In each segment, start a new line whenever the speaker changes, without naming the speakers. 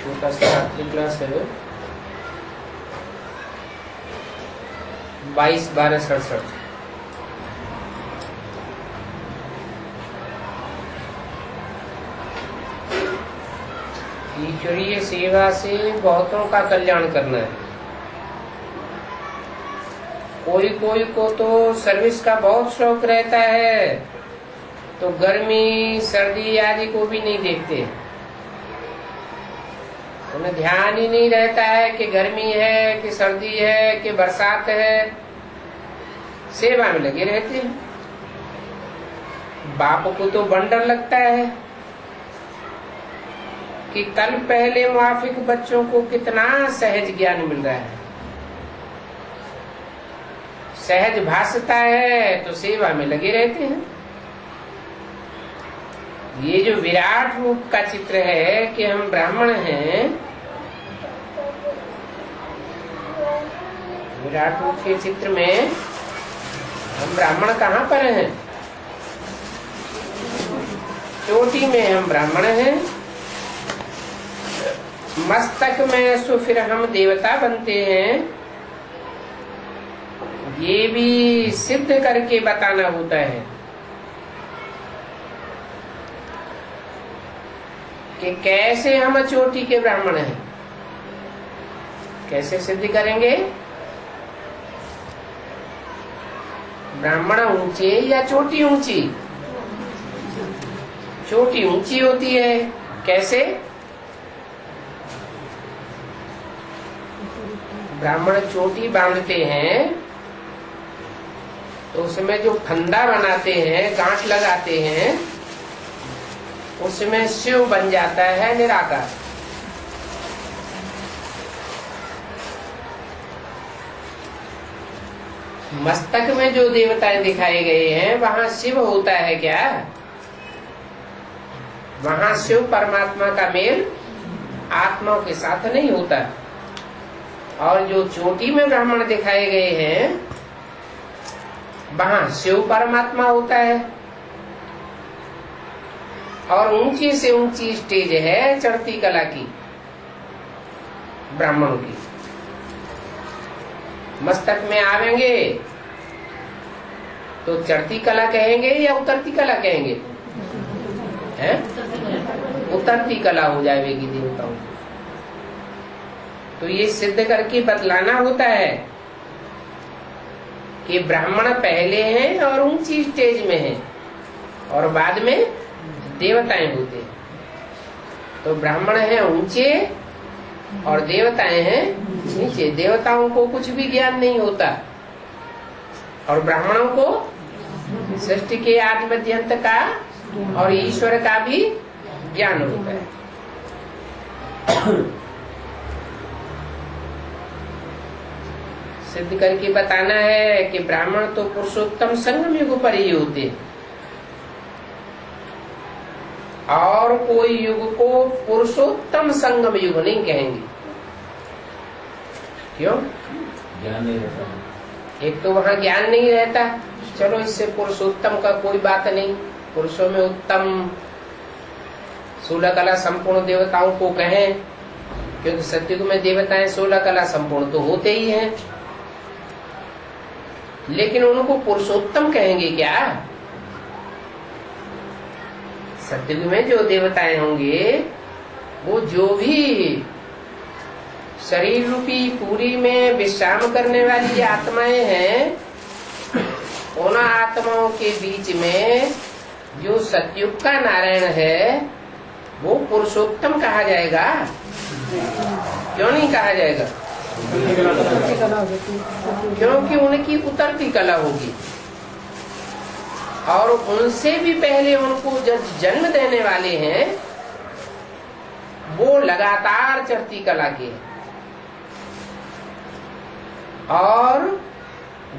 छोटा सा रात्रि क्लास है 22/12/67। ईश्वरीय सेवा से बहुतों का कल्याण करना है। कोई कोई को तो सर्विस का बहुत शौक रहता है, तो गर्मी सर्दी आदि को भी नहीं देखते। उन्हें ध्यान ही नहीं रहता है कि गर्मी है कि सर्दी है कि बरसात है, सेवा में लगे रहते हैं। बाप को तो बंडर लगता है कि कल पहले मुआफिक बच्चों को कितना सहज ज्ञान मिल रहा है, सहज भासता है, तो सेवा में लगे रहते हैं। ये जो विराट रूप का चित्र है कि हम ब्राह्मण हैं, विराट रूप के चित्र में हम ब्राह्मण कहाँ पर हैं? चोटी में हम ब्राह्मण हैं, मस्तक में सो फिर हम देवता बनते हैं। ये भी सिद्ध करके बताना होता है कि कैसे हम चोटी के ब्राह्मण हैं। कैसे सिद्ध करेंगे? ब्राह्मण ऊंचे या चोटी ऊंची? चोटी ऊंची होती है। कैसे? ब्राह्मण चोटी बांधते हैं तो उसमें जो फंदा बनाते हैं, गांठ लगाते हैं, उसमें शिव बन जाता है निराकार। मस्तक में जो देवताएं दिखाए गए हैं वहां शिव होता है क्या? वहां शिव परमात्मा का मेल आत्मा के साथ नहीं होता। और जो चोटी में ब्राह्मण दिखाए गए हैं वहां शिव परमात्मा होता है। और ऊंची से ऊंची स्टेज है चढ़ती कला की, ब्राह्मणों की। मस्तक में आवेंगे तो चढ़ती कला कहेंगे या उतरती कला कहेंगे? हैं? उतरती कला हो जाएगी देवताओं। तो ये सिद्ध करके बतलाना होता है कि ब्राह्मण पहले हैं और ऊंची स्टेज में हैं, और बाद में देवताएं होते हैं। तो ब्राह्मण हैं ऊंचे और देवताएं हैं नीचे। देवताओं को कुछ भी ज्ञान नहीं होता और ब्राह्मणों को सृष्टि के आदि मध्य अंत का और ईश्वर का भी ज्ञान होता है। सिद्ध करके बताना है कि ब्राह्मण तो पुरुषोत्तम संगम युग पर ही होते हैं, और कोई युग को पुरुषोत्तम संगम युग नहीं कहेंगे। क्यों?
ज्ञान नहीं रहता।
एक तो वहाँ ज्ञान नहीं रहता। चलो इससे पुरुषोत्तम का कोई बात नहीं, पुरुषों में उत्तम 16 कला संपूर्ण देवताओं को कहें, क्योंकि सतयुग में देवताएं 16 कला संपूर्ण तो होते ही हैं। लेकिन उनको पुरुषोत्तम कहेंगे क्या? सतयुग में जो देवताएं होंगे वो जो भी शरीर रूपी पूरी में विश्राम करने वाली आत्माएं हैं, उन आत्माओं के बीच में जो सतयुग का नारायण है वो पुरुषोत्तम कहा जाएगा। क्यों नहीं कहा जाएगा? क्योंकि उनकी उतरती कला होगी, और उनसे भी पहले उनको जन्म देने वाले हैं वो लगातार चढ़ती कला के। और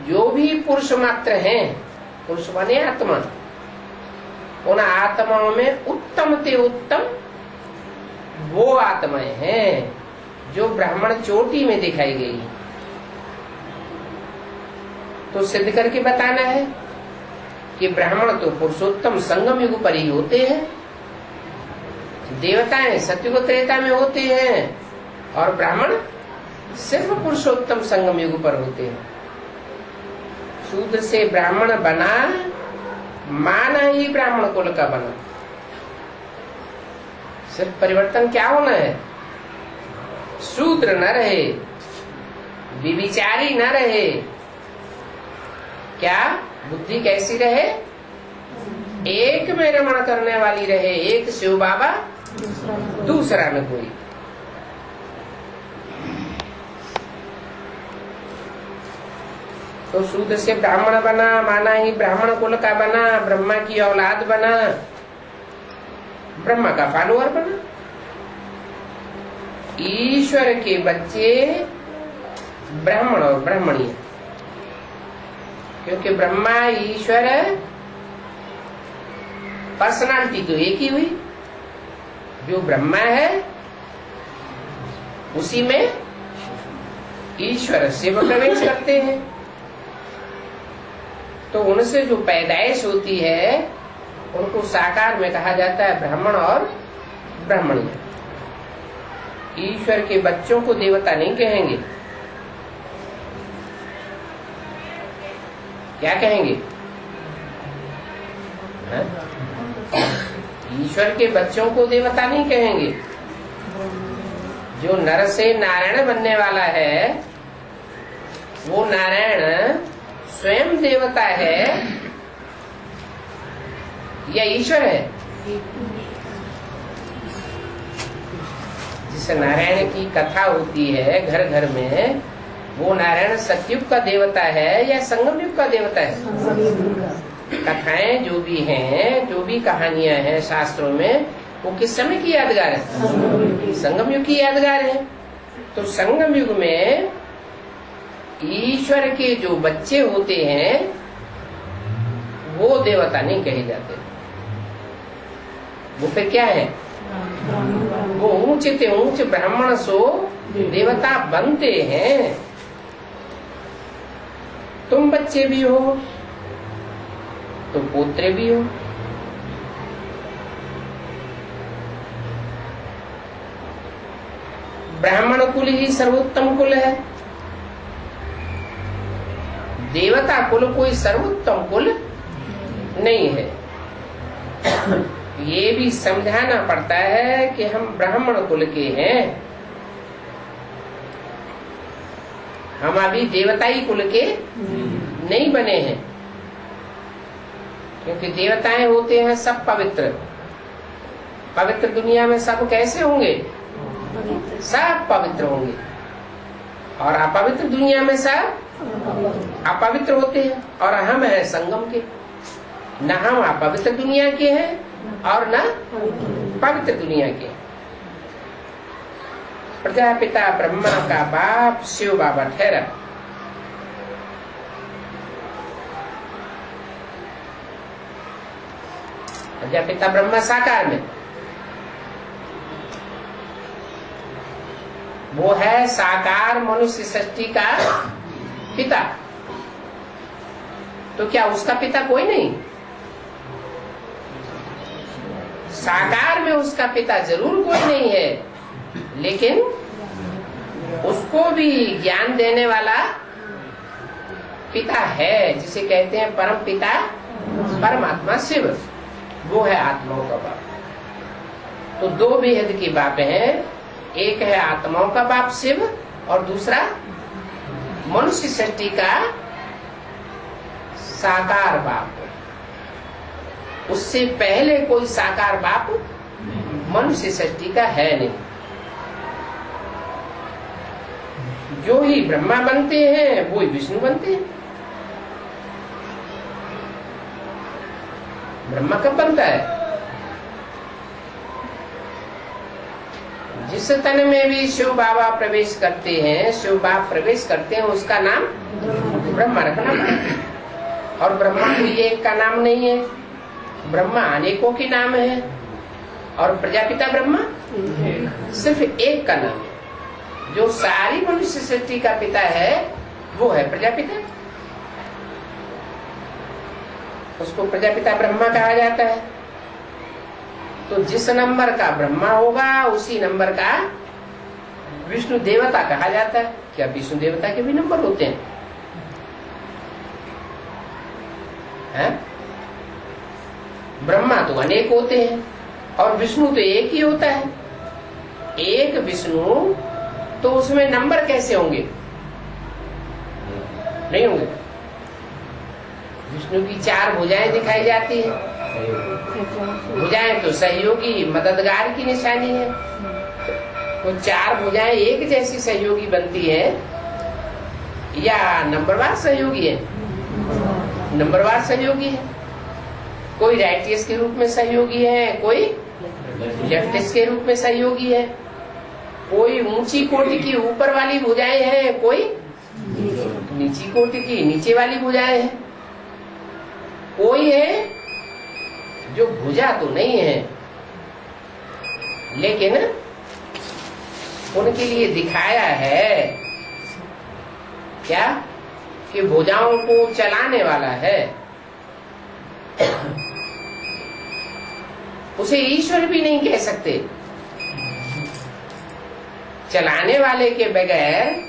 जो भी पुरुष मात्र हैं, पुरुष माने आत्मा, उन आत्माओं में उत्तम ते उत्तम वो आत्माएं हैं जो ब्राह्मण चोटी में दिखाई गई। तो सिद्ध करके बताना है कि ब्राह्मण तो पुरुषोत्तम संगम युग पर ही होते हैं। देवताएं सतयुग त्रेता में होते हैं और ब्राह्मण सिर्फ पुरुषोत्तम संगम युग पर होते हैं। शूद्र से ब्राह्मण बना, माना ही ब्राह्मण कुल का बना। सिर्फ परिवर्तन क्या होना है? शूद्र न रहे, विविचारी न रहे, क्या बुद्धि कैसी रहे? एक में रमण करने वाली रहे, एक शिव बाबा दूसरा में कोई। तो शूद्र से ब्राह्मण बना, माना ही ब्राह्मण कुल का बना, ब्रह्मा की औलाद बना, ब्रह्मा का फॉलोअर बना। ईश्वर के बच्चे ब्राह्मण और ब्राह्मणी, क्योंकि ब्रह्मा ईश्वर पर्सनालिटी तो एक ही हुई। जो ब्रह्मा है उसी में ईश्वर शिव प्रवेश करते हैं। तो उनसे जो पैदाइश होती है उनको साकार में कहा जाता है ब्राह्मण और ब्राह्मणी। ईश्वर के बच्चों को देवता नहीं कहेंगे, क्या कहेंगे? ईश्वर के बच्चों को देवता नहीं कहेंगे। जो नर से नारायण बनने वाला है वो नारायण स्वयं देवता है या ईश्वर है? जिस नारायण की कथा होती है घर घर में, वो नारायण सतयुग का देवता है या संगम युग का देवता है? कथाएं जो भी हैं, जो भी कहानियां हैं शास्त्रों में, वो किस समय की यादगार है? संगम युग की यादगार है। तो संगम युग में ईश्वर के जो बच्चे होते हैं वो देवता नहीं कहे जाते। वो फिर क्या है? वो ऊंचे ते ऊंचे ब्राह्मण सो देवता बनते हैं। तुम बच्चे भी हो तो पोत्रे भी हो। ब्राह्मण कुल ही सर्वोत्तम कुल है। देवता कुल कोई सर्वोत्तम कुल नहीं है। ये भी समझाना पड़ता है कि हम ब्राह्मण कुल के हैं, हम अभी देवताई कुल के नहीं बने हैं। क्योंकि देवताएं होते हैं सब पवित्र। पवित्र दुनिया में सब कैसे होंगे? सब पवित्र होंगे। और अपवित्र दुनिया में सब अपवित्र होते हैं। और हम हैं संगम के, न हम अपवित्र दुनिया के हैं और न पवित्र दुनिया के। प्रजापिता ब्रह्मा का बाप शिव बाबा ठहरा। प्रजापिता ब्रह्मा साकार में, वो है साकार मनुष्य सृष्टि का पिता। तो क्या उसका पिता कोई नहीं? साकार में उसका पिता जरूर कोई नहीं है, लेकिन उसको भी ज्ञान देने वाला पिता है, जिसे कहते हैं परम पिता परमात्मा शिव। वो है आत्माओं का बाप। तो दो बेहद की बाप हैं, एक है आत्माओं का बाप शिव और दूसरा मनुष्य सृष्टि का साकार बाप। उससे पहले कोई साकार बाप मनुष्य सृष्टि का है नहीं। जो ही ब्रह्मा बनते हैं वो ही विष्णु बनते हैं। ब्रह्मा कब बनता है? जिस तन में भी शिव बाबा प्रवेश करते हैं, शिव बाप प्रवेश करते हैं, उसका नाम ब्रह्मा रखना पड़ता। और ब्रह्मा कोई एक का नाम नहीं है, ब्रह्मा अनेकों के नाम है। और प्रजापिता ब्रह्मा सिर्फ एक का नाम है। जो सारी मनुष्य सृष्टि का पिता है वो है प्रजापिता। उसको प्रजापिता ब्रह्मा कहा जाता है। तो जिस नंबर का ब्रह्मा होगा उसी नंबर का विष्णु देवता कहा जाता है। क्या विष्णु देवता के भी नंबर होते हैं? ब्रह्मा तो अनेक होते हैं और विष्णु तो एक ही होता है। एक विष्णु तो उसमें नंबर कैसे होंगे? नहीं होंगे। विष्णु की 4 भुजाएं दिखाई जाती है। भुजाएं तो सहयोगी मददगार की निशानी है। तो 4 भुजाएं एक जैसी सहयोगी बनती है या नंबरवार सहयोगी है? नंबरवार सहयोगी है। कोई राइटियस के रूप में सहयोगी है, कोई लेफ्टिस के रूप में सहयोगी है, कोई ऊंची कोटि की ऊपर वाली भुजाएं हैं, कोई नीची कोटि की नीचे वाली भुजाएं हैं। कोई है जो भुजा तो नहीं है लेकिन उनके लिए दिखाया है क्या कि भुजाओं को चलाने वाला है। उसे ईश्वर भी नहीं कह सकते। चलाने वाले के बगैर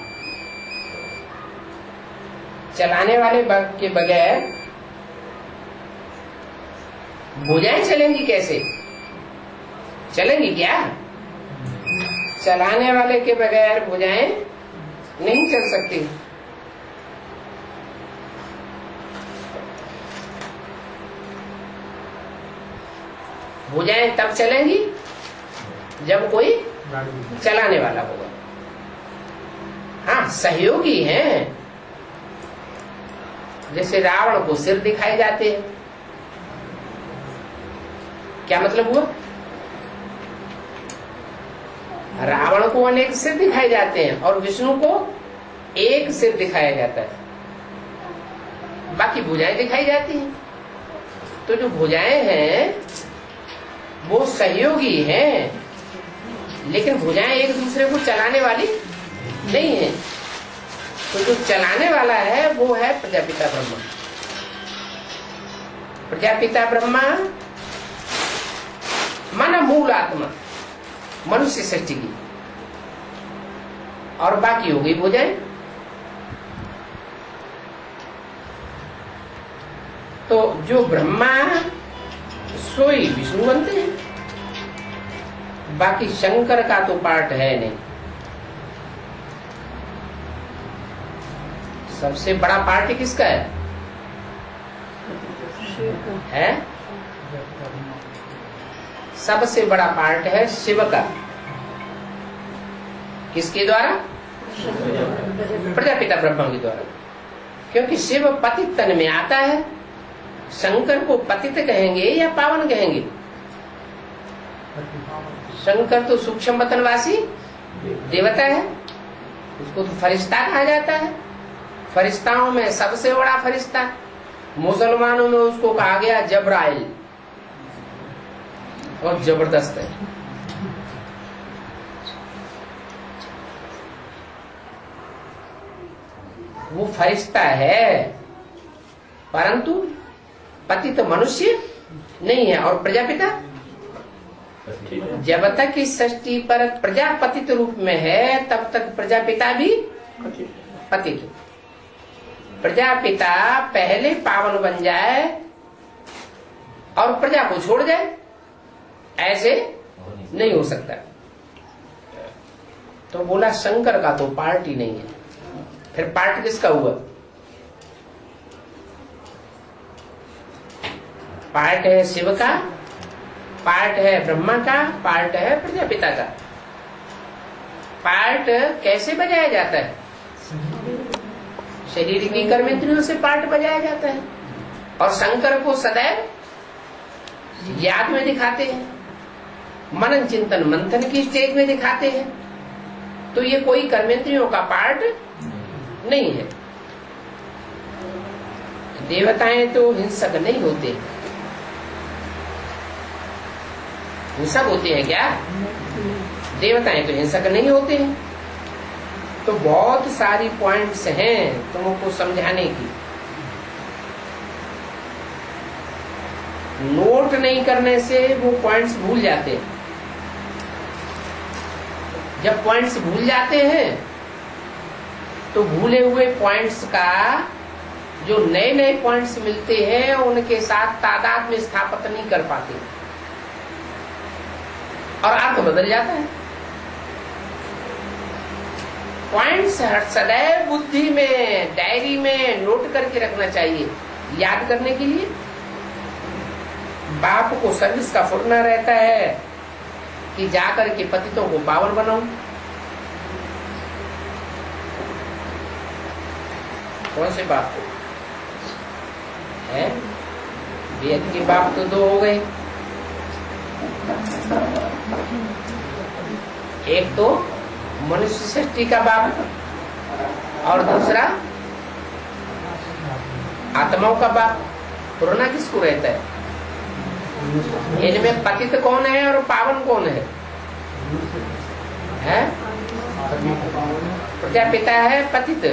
भुजाएं चलेंगी कैसे? चलेंगी क्या? चलाने वाले के बगैर भुजाएं नहीं चल सकती। भुजाएं तब चलेंगी जब कोई चलाने वाला होगा। हाँ, सहयोगी हैं। जैसे रावण को सिर दिखाए जाते हैं। क्या मतलब हुआ? रावण को अनेक सिर दिखाए जाते हैं और विष्णु को एक सिर दिखाया जाता है, बाकी भुजाएं दिखाई जाती हैं। तो जो भुजाएं हैं वो सहयोगी हैं, लेकिन भुजाएं एक दूसरे को चलाने वाली नहीं है। तो जो चलाने वाला है वो है प्रजापिता ब्रह्मा। प्रजापिता ब्रह्मा माना मूल आत्मा मनुष्य सृष्टि की, और बाकी हो गई भुजाएं। तो जो ब्रह्मा सोई विष्णु बनते हैं, बाकी शंकर का तो पार्ट है नहीं। सबसे बड़ा पार्ट किसका है? सबसे बड़ा पार्ट है शिव का। किसके द्वारा? प्रजापिता ब्रह्मा के द्वारा। क्योंकि शिव पतित तन में आता है। शंकर को पतित कहेंगे या पावन कहेंगे? शंकर तो सूक्ष्म वतनवासी देवता है, उसको तो फरिश्ता कहा जाता है। फरिश्ताओं में सबसे बड़ा फरिश्ता, मुसलमानों में उसको कहा गया जबराइल, और जबरदस्त है। वो फरिश्ता है परंतु पतित मनुष्य नहीं है। और प्रजापिता जब तक इस सृष्टि पर प्रजापतित रूप में है तब तक प्रजापिता भी पतित। प्रजापिता पहले पावन बन जाए और प्रजा को छोड़ जाए, ऐसे नहीं हो सकता। तो बोला शंकर का तो पार्ट ही नहीं है। फिर पार्ट किसका हुआ? पार्ट है शिव का, पार्ट है ब्रह्मा का, पार्ट है प्रजापिता का। पार्ट कैसे बजाया जाता है? शरीर की कर्मेंद्रियों से पार्ट बजाया जाता है। और शंकर को सदैव याद में दिखाते हैं, मनन चिंतन मंथन की स्टेज में दिखाते हैं। तो ये कोई कर्मेंद्रियों का पार्ट नहीं है। देवताएं तो हिंसक नहीं होते। हिंसक होते हैं क्या? देवताएं तो हिंसक नहीं होते हैं। तो बहुत सारी पॉइंट्स हैं तुमको समझाने की। नोट नहीं करने से वो पॉइंट्स भूल जाते हैं। जब पॉइंट्स भूल जाते हैं तो भूले हुए पॉइंट्स का जो नए नए पॉइंट्स मिलते हैं उनके साथ तादाद में स्थापित नहीं कर पाते और अर्थ बदल जाता है। पॉइंट्स सदैव बुद्धि में, डायरी में नोट करके रखना चाहिए, याद करने के लिए। बाप को सर्विस का फुरना रहता है कि जाकर के पतितों को पावन बनाऊं। कौन से बाप को है? वेद के बाप तो दो हो गए, एक तो मनुष्य सृष्टि का बाप और दूसरा आत्माओं का बाप। पुराना किसको रहता है? इनमें पतित कौन है और पावन कौन है? प्रजापिता है पतित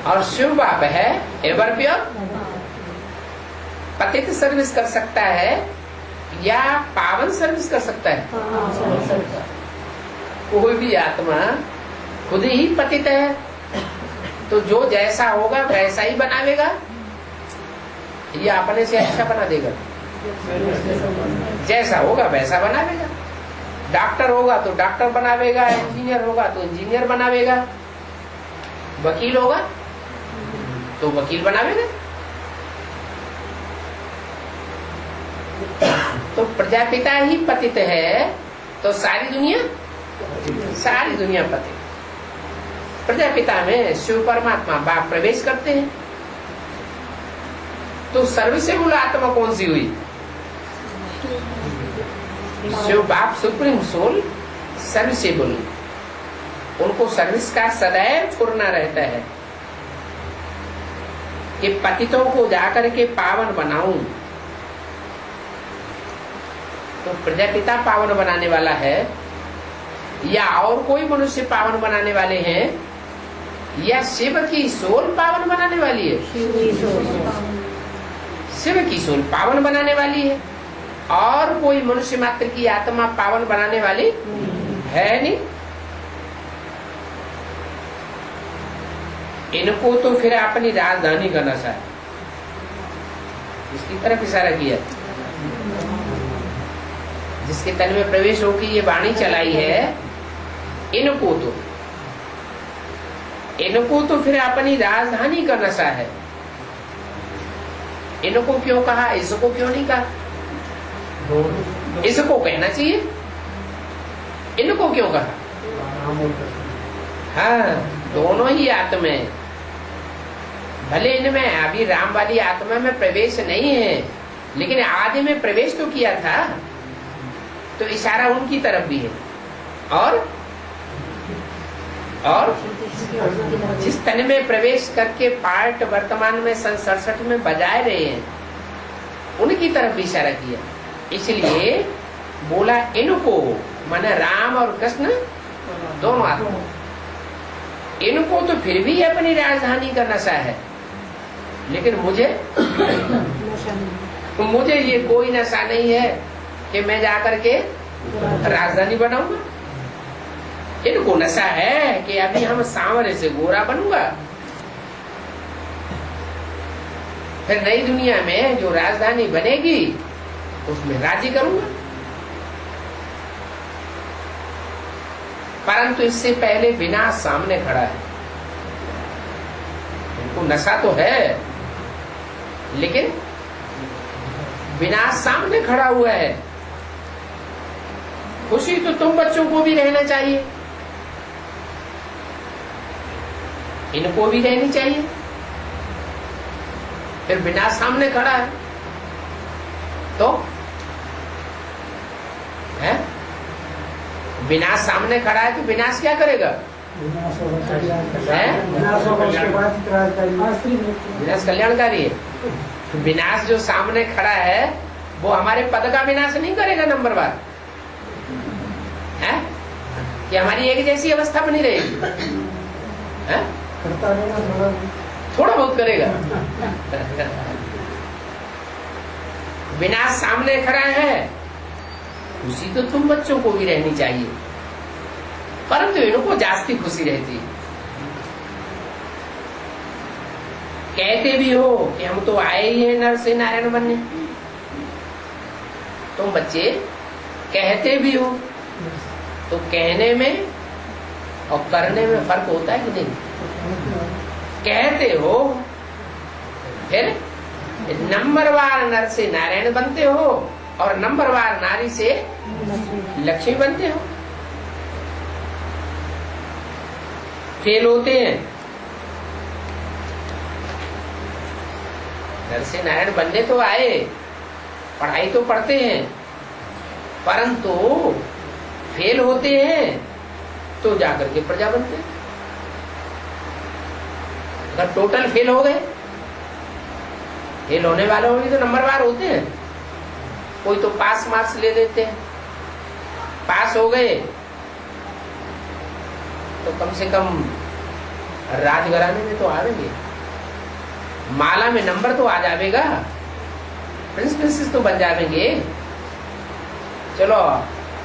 और शिव बाप है एवर प्योर। पतित सर्विस कर सकता है या पावन सर्विस कर सकता है? कोई भी आत्मा खुद ही पतित है तो जो जैसा होगा वैसा ही बनावेगा या अपने से अच्छा बना देगा? जैसा होगा वैसा बनावेगा। डॉक्टर होगा तो डॉक्टर बनावेगा, इंजीनियर होगा तो इंजीनियर बनावेगा, वकील होगा तो वकील बनावेगा। तो प्रजापिता ही पतित है तो सारी दुनिया पतित। प्रजापिता में शिव परमात्मा बाप प्रवेश करते हैं तो सर्विसेबल आत्मा कौन सी हुई? शिव बाप सुप्रीम सोल सर्विसेबल, उनको सर्विस का सदैव स्फुरना रहता है कि पतितों को जाकर के पावन बनाऊं। तो प्रजापिता पावन बनाने वाला है या और कोई मनुष्य पावन बनाने वाले हैं या शिव की सोल पावन बनाने वाली है? शिव की सोल पावन बनाने वाली है और कोई मनुष्य मात्र की आत्मा पावन बनाने वाली है नहीं। इनको तो फिर अपनी राजधानी का नशा है, इसकी तरफ इशारा किया। जिसके तन में प्रवेश होकर ये वाणी चलाई है, इनको तो फिर अपनी राजधानी का नशा है। इनको क्यों कहा, इसको क्यों नहीं कहा? इसको कहना चाहिए, इनको क्यों कहा? हाँ, दोनों ही आत्मा, भले इनमें अभी राम वाली आत्मा में प्रवेश नहीं है लेकिन आदि में प्रवेश तो किया था, तो इशारा उनकी तरफ भी है। और जिस तन में प्रवेश करके पार्ट वर्तमान में सन 67 में बजाए रहे हैं उनकी तरफ भी इशारा किया। इसलिए बोला इनको, माने राम और कृष्ण दोनों आत्मा। इनको तो फिर भी अपनी राजधानी का नशा है, लेकिन मुझे ये कोई नशा नहीं है कि मैं जाकर के राजधानी बनाऊंगा। इनको नशा है कि अभी हम सांवरे से गोरा बनूंगा, फिर नई दुनिया में जो राजधानी बनेगी उसमें राज्य करूंगा। परंतु इससे पहले विनाश सामने खड़ा है। इनको नशा तो है लेकिन विनाश सामने खड़ा हुआ है। खुशी तो तुम बच्चों को भी रहना चाहिए, इनको भी रहनी चाहिए, फिर विनाश सामने खड़ा है तो है। विनाश सामने खड़ा है तो विनाश क्या करेगा? विनाश कल्याणकारी है। विनाश जो सामने खड़ा है वो हमारे पद का विनाश नहीं करेगा, नंबर बार है कि हमारी एक जैसी अवस्था बनी रहेगी। थोड़ा बहुत करेगा। विनाश सामने खड़ा है, खुशी तो तुम बच्चों को भी रहनी चाहिए, परंतु इनको जास्ती खुशी रहती है। कहते भी हो कि हम तो आए ही हैं नर से नारायण बनने, तुम बच्चे कहते भी हो, तो कहने में और करने में फर्क होता है कि नहीं? कहते हो, फिर नंबरवार नर से नारायण बनते हो और नंबरवार नारी से लक्ष्मी बनते हो। फेल होते हैं, नर से नारायण बनने तो आए, पढ़ाई तो पढ़ते हैं, परंतु फेल होते हैं तो जाकर के प्रजा बनते हैं। अगर टोटल फेल हो गए, फेल होने वाले होंगे तो नंबरवार होते हैं, कोई तो पास मार्क्स ले देते हैं, पास हो गए तो कम से कम राजघराने में तो आवेंगे, माला में नंबर तो आ जाएगा, प्रिंस प्रिंसेस तो बन जाएंगे। चलो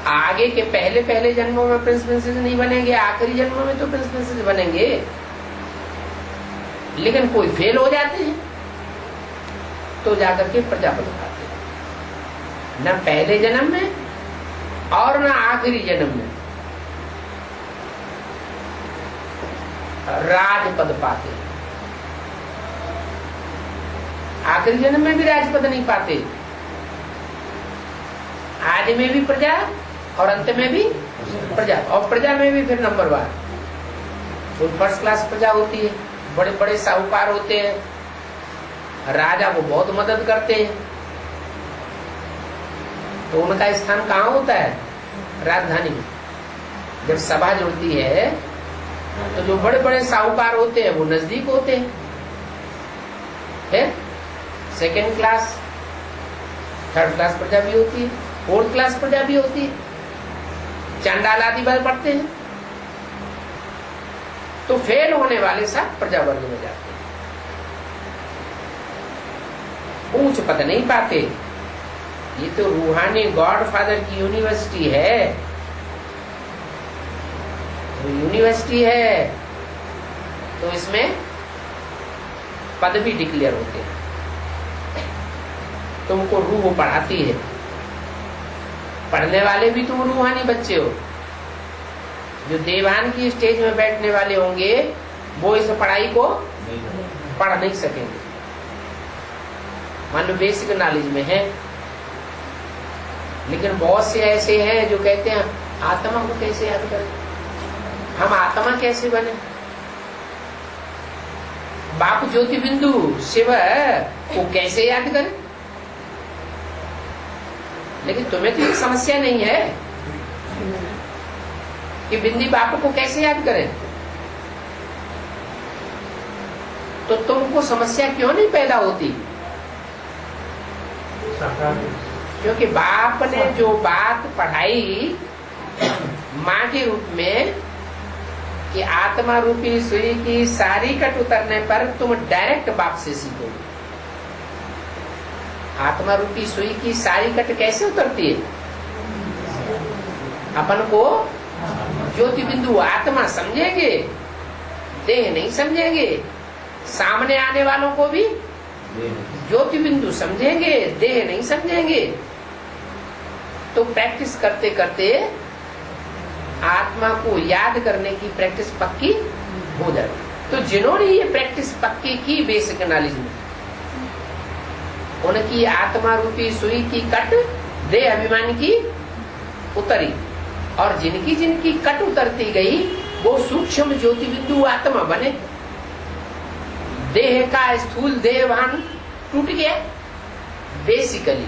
आगे के पहले पहले जन्मों में प्रिंस प्रिंसेस नहीं बनेंगे, आखिरी जन्मों में तो प्रिंस प्रिंसेस बनेंगे, लेकिन कोई फेल हो जाते हैं तो जाकर के प्रजा बन पाते हैं, न पहले जन्म में और न आखिरी जन्म में राजपद पाते। आखिरी जन्म में भी राजपद नहीं पाते, आदि में भी प्रजा और अंत में भी प्रजा, और प्रजा में भी फिर नंबरवार। तो फर्स्ट क्लास प्रजा होती है, बड़े बड़े साहूकार होते हैं, राजा को बहुत मदद करते हैं, तो उनका स्थान कहाँ होता है? राजधानी में। जब सभा जुड़ती है तो जो बड़े बड़े साहूकार होते हैं वो नजदीक होते हैं, सेकेंड क्लास थर्ड क्लास प्रजा भी होती है, फोर्थ क्लास प्रजा भी होती है, चंडाल आदि बल पढ़ते हैं, तो फेल होने वाले सब प्रजा वर्ग में जाते हैं, ऊंच पद नहीं पाते। ये तो रूहानी गॉडफादर की यूनिवर्सिटी है, तो यूनिवर्सिटी है तो इसमें पद भी डिक्लेयर होते हैं। तुमको रूह पढ़ाती है, पढ़ने वाले भी तुम रूहानी बच्चे हो। जो देवान की स्टेज में बैठने वाले होंगे वो इस पढ़ाई को पढ़ नहीं सकेंगे, मान लो बेसिक नॉलेज में है, लेकिन बहुत से ऐसे हैं जो कहते हैं आत्मा को कैसे याद करें, हम आत्मा कैसे बने, बाप ज्योति बिंदु शिव को कैसे याद करें। लेकिन तुम्हें तो एक समस्या नहीं है कि बिंदी बाप को कैसे याद करें, तो तुमको समस्या क्यों नहीं पैदा होती? क्योंकि बाप ने जो बात पढ़ाई माँ के रूप में कि आत्मा रूपी सुई की सारी कट उतरने पर तुम डायरेक्ट बाप से सीखोगे। आत्मा रूपी सुई की सारी कट कैसे उतरती है? अपन को ज्योति बिंदु आत्मा समझेंगे, देह नहीं समझेंगे, सामने आने वालों को भी ज्योति बिंदु समझेंगे, देह नहीं समझेंगे। तो प्रैक्टिस करते करते आत्मा को याद करने की प्रैक्टिस पक्की हो जाती। तो जिन्होंने ये प्रैक्टिस पक्की की बेसिक नॉलेज में, उनकी आत्मा रूपी सुई की कट देह अभिमान की उतरी, और जिनकी जिनकी कट उतरती गई वो सूक्ष्म ज्योति बिंदु आत्मा बने। देह का स्थूल देहभान टूट गया बेसिकली,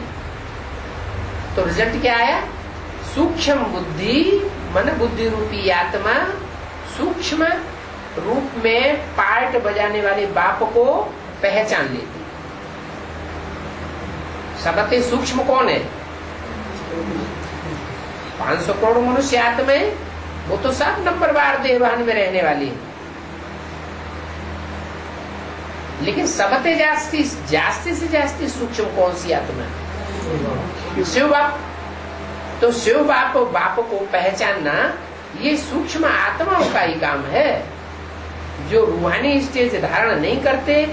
तो रिजल्ट क्या आया? सूक्ष्म बुद्धि मन बुद्धि रूपी आत्मा सूक्ष्म रूप में पार्ट बजाने वाले बाप को पहचान लेती। सबसे सूक्ष्म कौन है? 500 करोड़ मनुष्य आत्माएं, वो तो सब नंबरवार देहभान में रहने वाली है। लेकिन सबसे जास्ती से जास्ती सूक्ष्म कौन सी आत्मा है? शिव बाप। तो शिव बाप को पहचानना ये सूक्ष्म आत्माओं का ही काम है, जो रूहानी स्टेज धारण नहीं करते,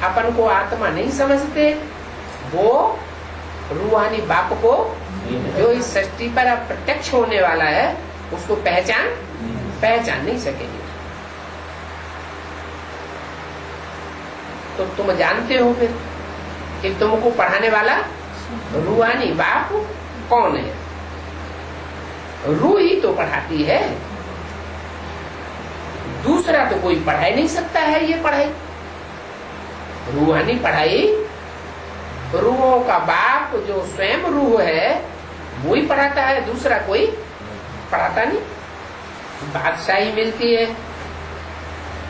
अपन को आत्मा नहीं समझते, वो रूहानी बाप को जो इस सृष्टि पर प्रत्यक्ष होने वाला है उसको पहचान नहीं सकेंगे। तो तुम जानते हो फिर कि तुमको पढ़ाने वाला रूहानी बाप कौन है? रूह ही तो पढ़ाती है, दूसरा तो कोई पढ़ा ही नहीं सकता है। ये पढ़ाई रूहानी पढ़ाई, रूहों का बाप जो स्वयं रूह है वो ही पढ़ाता है, दूसरा कोई पढ़ाता नहीं। बादशाही मिलती है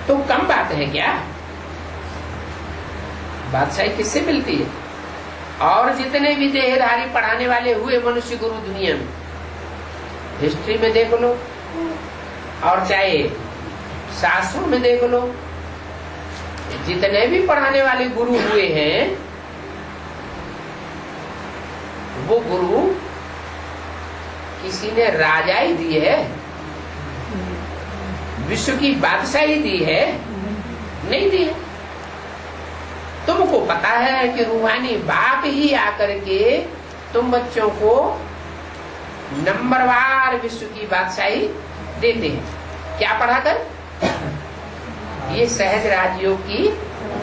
तो कम बात है क्या? बादशाही किससे मिलती है? और जितने भी देहधारी पढ़ाने वाले हुए मनुष्य गुरु दुनिया में, हिस्ट्री में देख लो और चाहे शास्त्रों में देख लो, जितने भी पढ़ाने वाले गुरु हुए हैं वो गुरु किसी ने राजाई दी है, विश्व की बादशाही दी है? नहीं दी है। तुमको पता है कि रूहानी बाप ही आकर के तुम बच्चों को नंबरवार विश्व की बादशाही देते हैं। क्या पढ़ाकर? ये सहज राजयोग की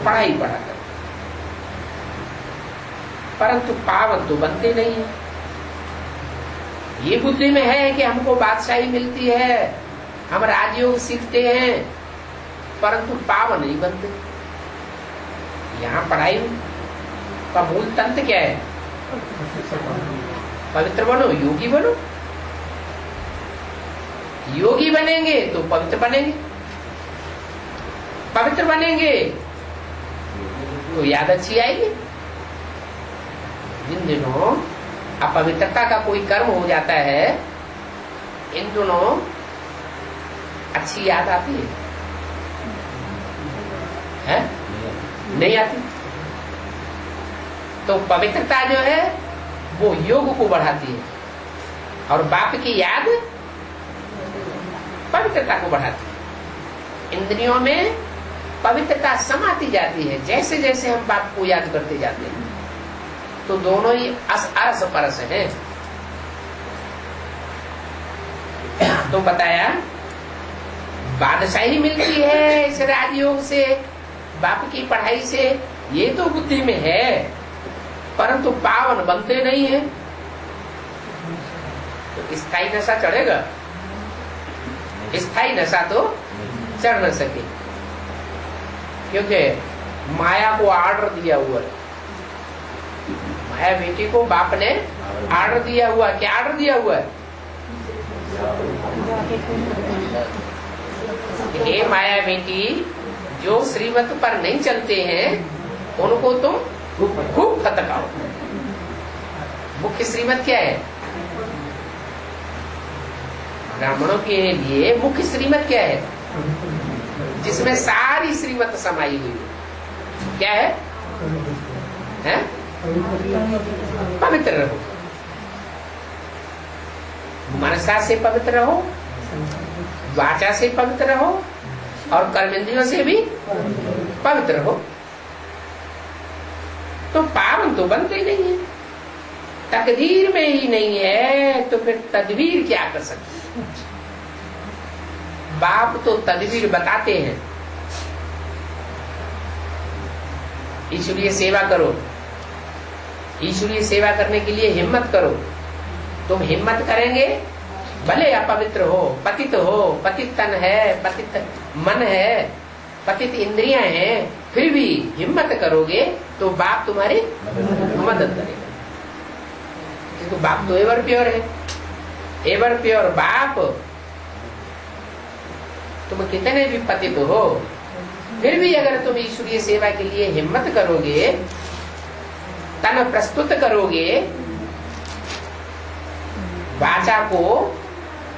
पढ़ाई पढ़ाकर। परंतु पावन तो बनते नहीं है। ये बुद्धि में है कि हमको बादशाही मिलती है, हम राजयोग सीखते हैं, परंतु पावन नहीं बनते। यहाँ पढ़ाई का मूल तंत्र क्या है? पवित्र बनो, योगी बनो। योगी बनेंगे तो पवित्र बनेंगे, पवित्र बनेंगे तो याद अच्छी आएगी। जिन दिनों अपवित्रता का कोई कर्म हो जाता है, इन दोनों अच्छी याद आती है? नहीं आती। तो पवित्रता जो है वो योग को बढ़ाती है, और बाप की याद पवित्रता को बढ़ाती है। इंद्रियों में पवित्रता समाती जाती है जैसे जैसे हम बाप को याद करते जाते हैं। तो दोनों ही अरस परस हैं। तो बताया बादशाही मिलती है इस राजयोग से, बाप की पढ़ाई से, ये तो बुद्धि में है, परंतु पावन बनते नहीं है। तो स्थायी नशा चढ़ेगा? स्थायी नशा तो चढ़ न सके, क्योंकि माया को आर्डर दिया हुआ है। माया बेटी को बाप ने आर्डर दिया हुआ। क्या आर्डर दिया हुआ है? हे माया बेटी, जो श्रीमत पर नहीं चलते हैं उनको तुम खूब खतकाओ। मुख्य श्रीमत क्या है? ब्राह्मणों के लिए मुख्य श्रीमत क्या है? जिसमें सारी श्रीमत समाई हुई है। क्या है? हैं? पवित्र रहो, मनसा से पवित्र रहो, वाचा से पवित्र रहो, और कर्मेंद्रियों से भी पवित्र रहो। तो पावन तो बनते ही नहीं है। तकदीर में ही नहीं है तो फिर तदबीर क्या कर सकते? बाप तो तदबीर बताते हैं। ईश्वरीय सेवा करो, ईश्वरीय सेवा करने के लिए हिम्मत करो। तुम हिम्मत करेंगे, भले अपवित्र हो, पतित हो, पतित तन है, पतित मन है, पतित इंद्रियां हैं, फिर भी हिम्मत करोगे तो बाप तुम्हारी मदद करेगा। क्योंकि बाप तो एवर प्योर है। एवर प्योर बाप, तुम कितने भी पतित हो, फिर भी अगर तुम ईश्वरीय सेवा के लिए हिम्मत करोगे, तन प्रस्तुत करोगे, वाचा को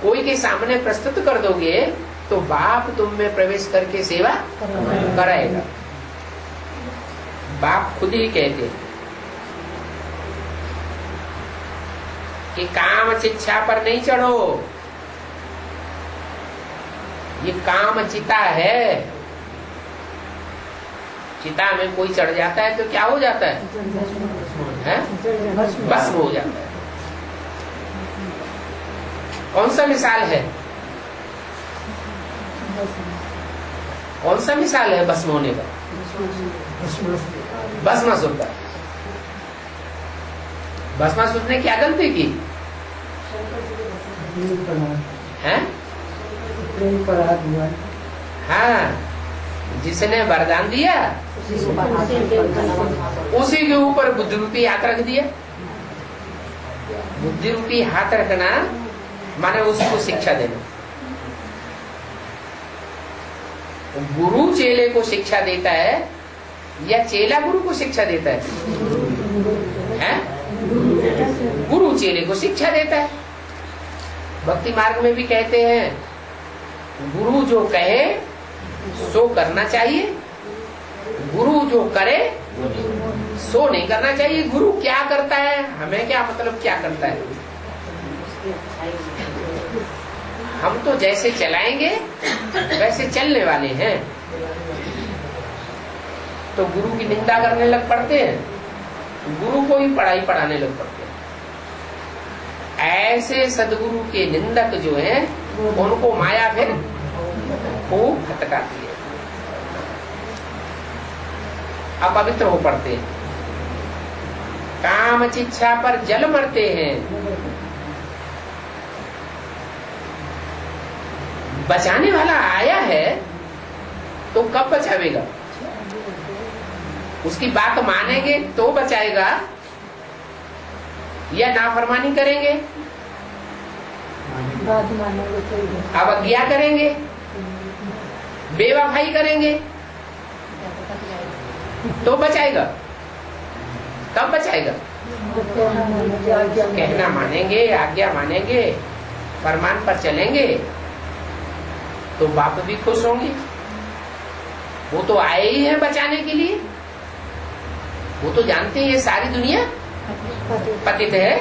कोई के सामने प्रस्तुत कर दोगे, तो बाप तुम में प्रवेश करके सेवा कराएगा। बाप खुद ही कहते हैं कि काम चिच्छा पर नहीं चढ़ो, ये काम चिता है। चिता में कोई चढ़ जाता है तो क्या हो जाता है? भस्म हो जाता है। कौन सा मिसाल है? कौन सा मिसाल है भस्म होने का? भस्मासुर का। भस्मासुर ने क्या गलती की है? हाँ, जिसने वरदान दिया उसी के ऊपर बुद्धि रूपी हाथ रख दिया। बुद्धि रूपी हाथ रखना माने उसको शिक्षा देना। गुरु चेले को शिक्षा देता है या चेला गुरु को शिक्षा देता है? गुरु चेले को शिक्षा देता है। भक्ति मार्ग में भी कहते हैं गुरु जो कहे सो करना चाहिए, गुरु जो करे सो नहीं करना चाहिए। गुरु क्या करता है हमें क्या मतलब क्या करता है? हम तो जैसे चलाएंगे वैसे चलने वाले हैं। तो गुरु की निंदा करने लग पड़ते हैं, गुरु को ही पढ़ाई पढ़ाने लग पड़ते हैं। ऐसे सदगुरु के निंदक जो हैं उनको माया फिर खूब भटकाती है, अपवित्र हो पड़ते हैं, काम चिच्छा पर जल मरते हैं। बचाने वाला आया है तो कब बचावेगा? उसकी बात मानेंगे तो बचाएगा या नाफरमानी करेंगे, अवज्ञा करेंगे, बेवफाई करेंगे तो बचाएगा? कब बचाएगा? कहना मानेंगे, आज्ञा मानेंगे, फरमान पर चलेंगे तो बाप भी खुश होंगे। वो तो आए ही हैं बचाने के लिए। वो तो जानते हैं ये सारी दुनिया पतित है,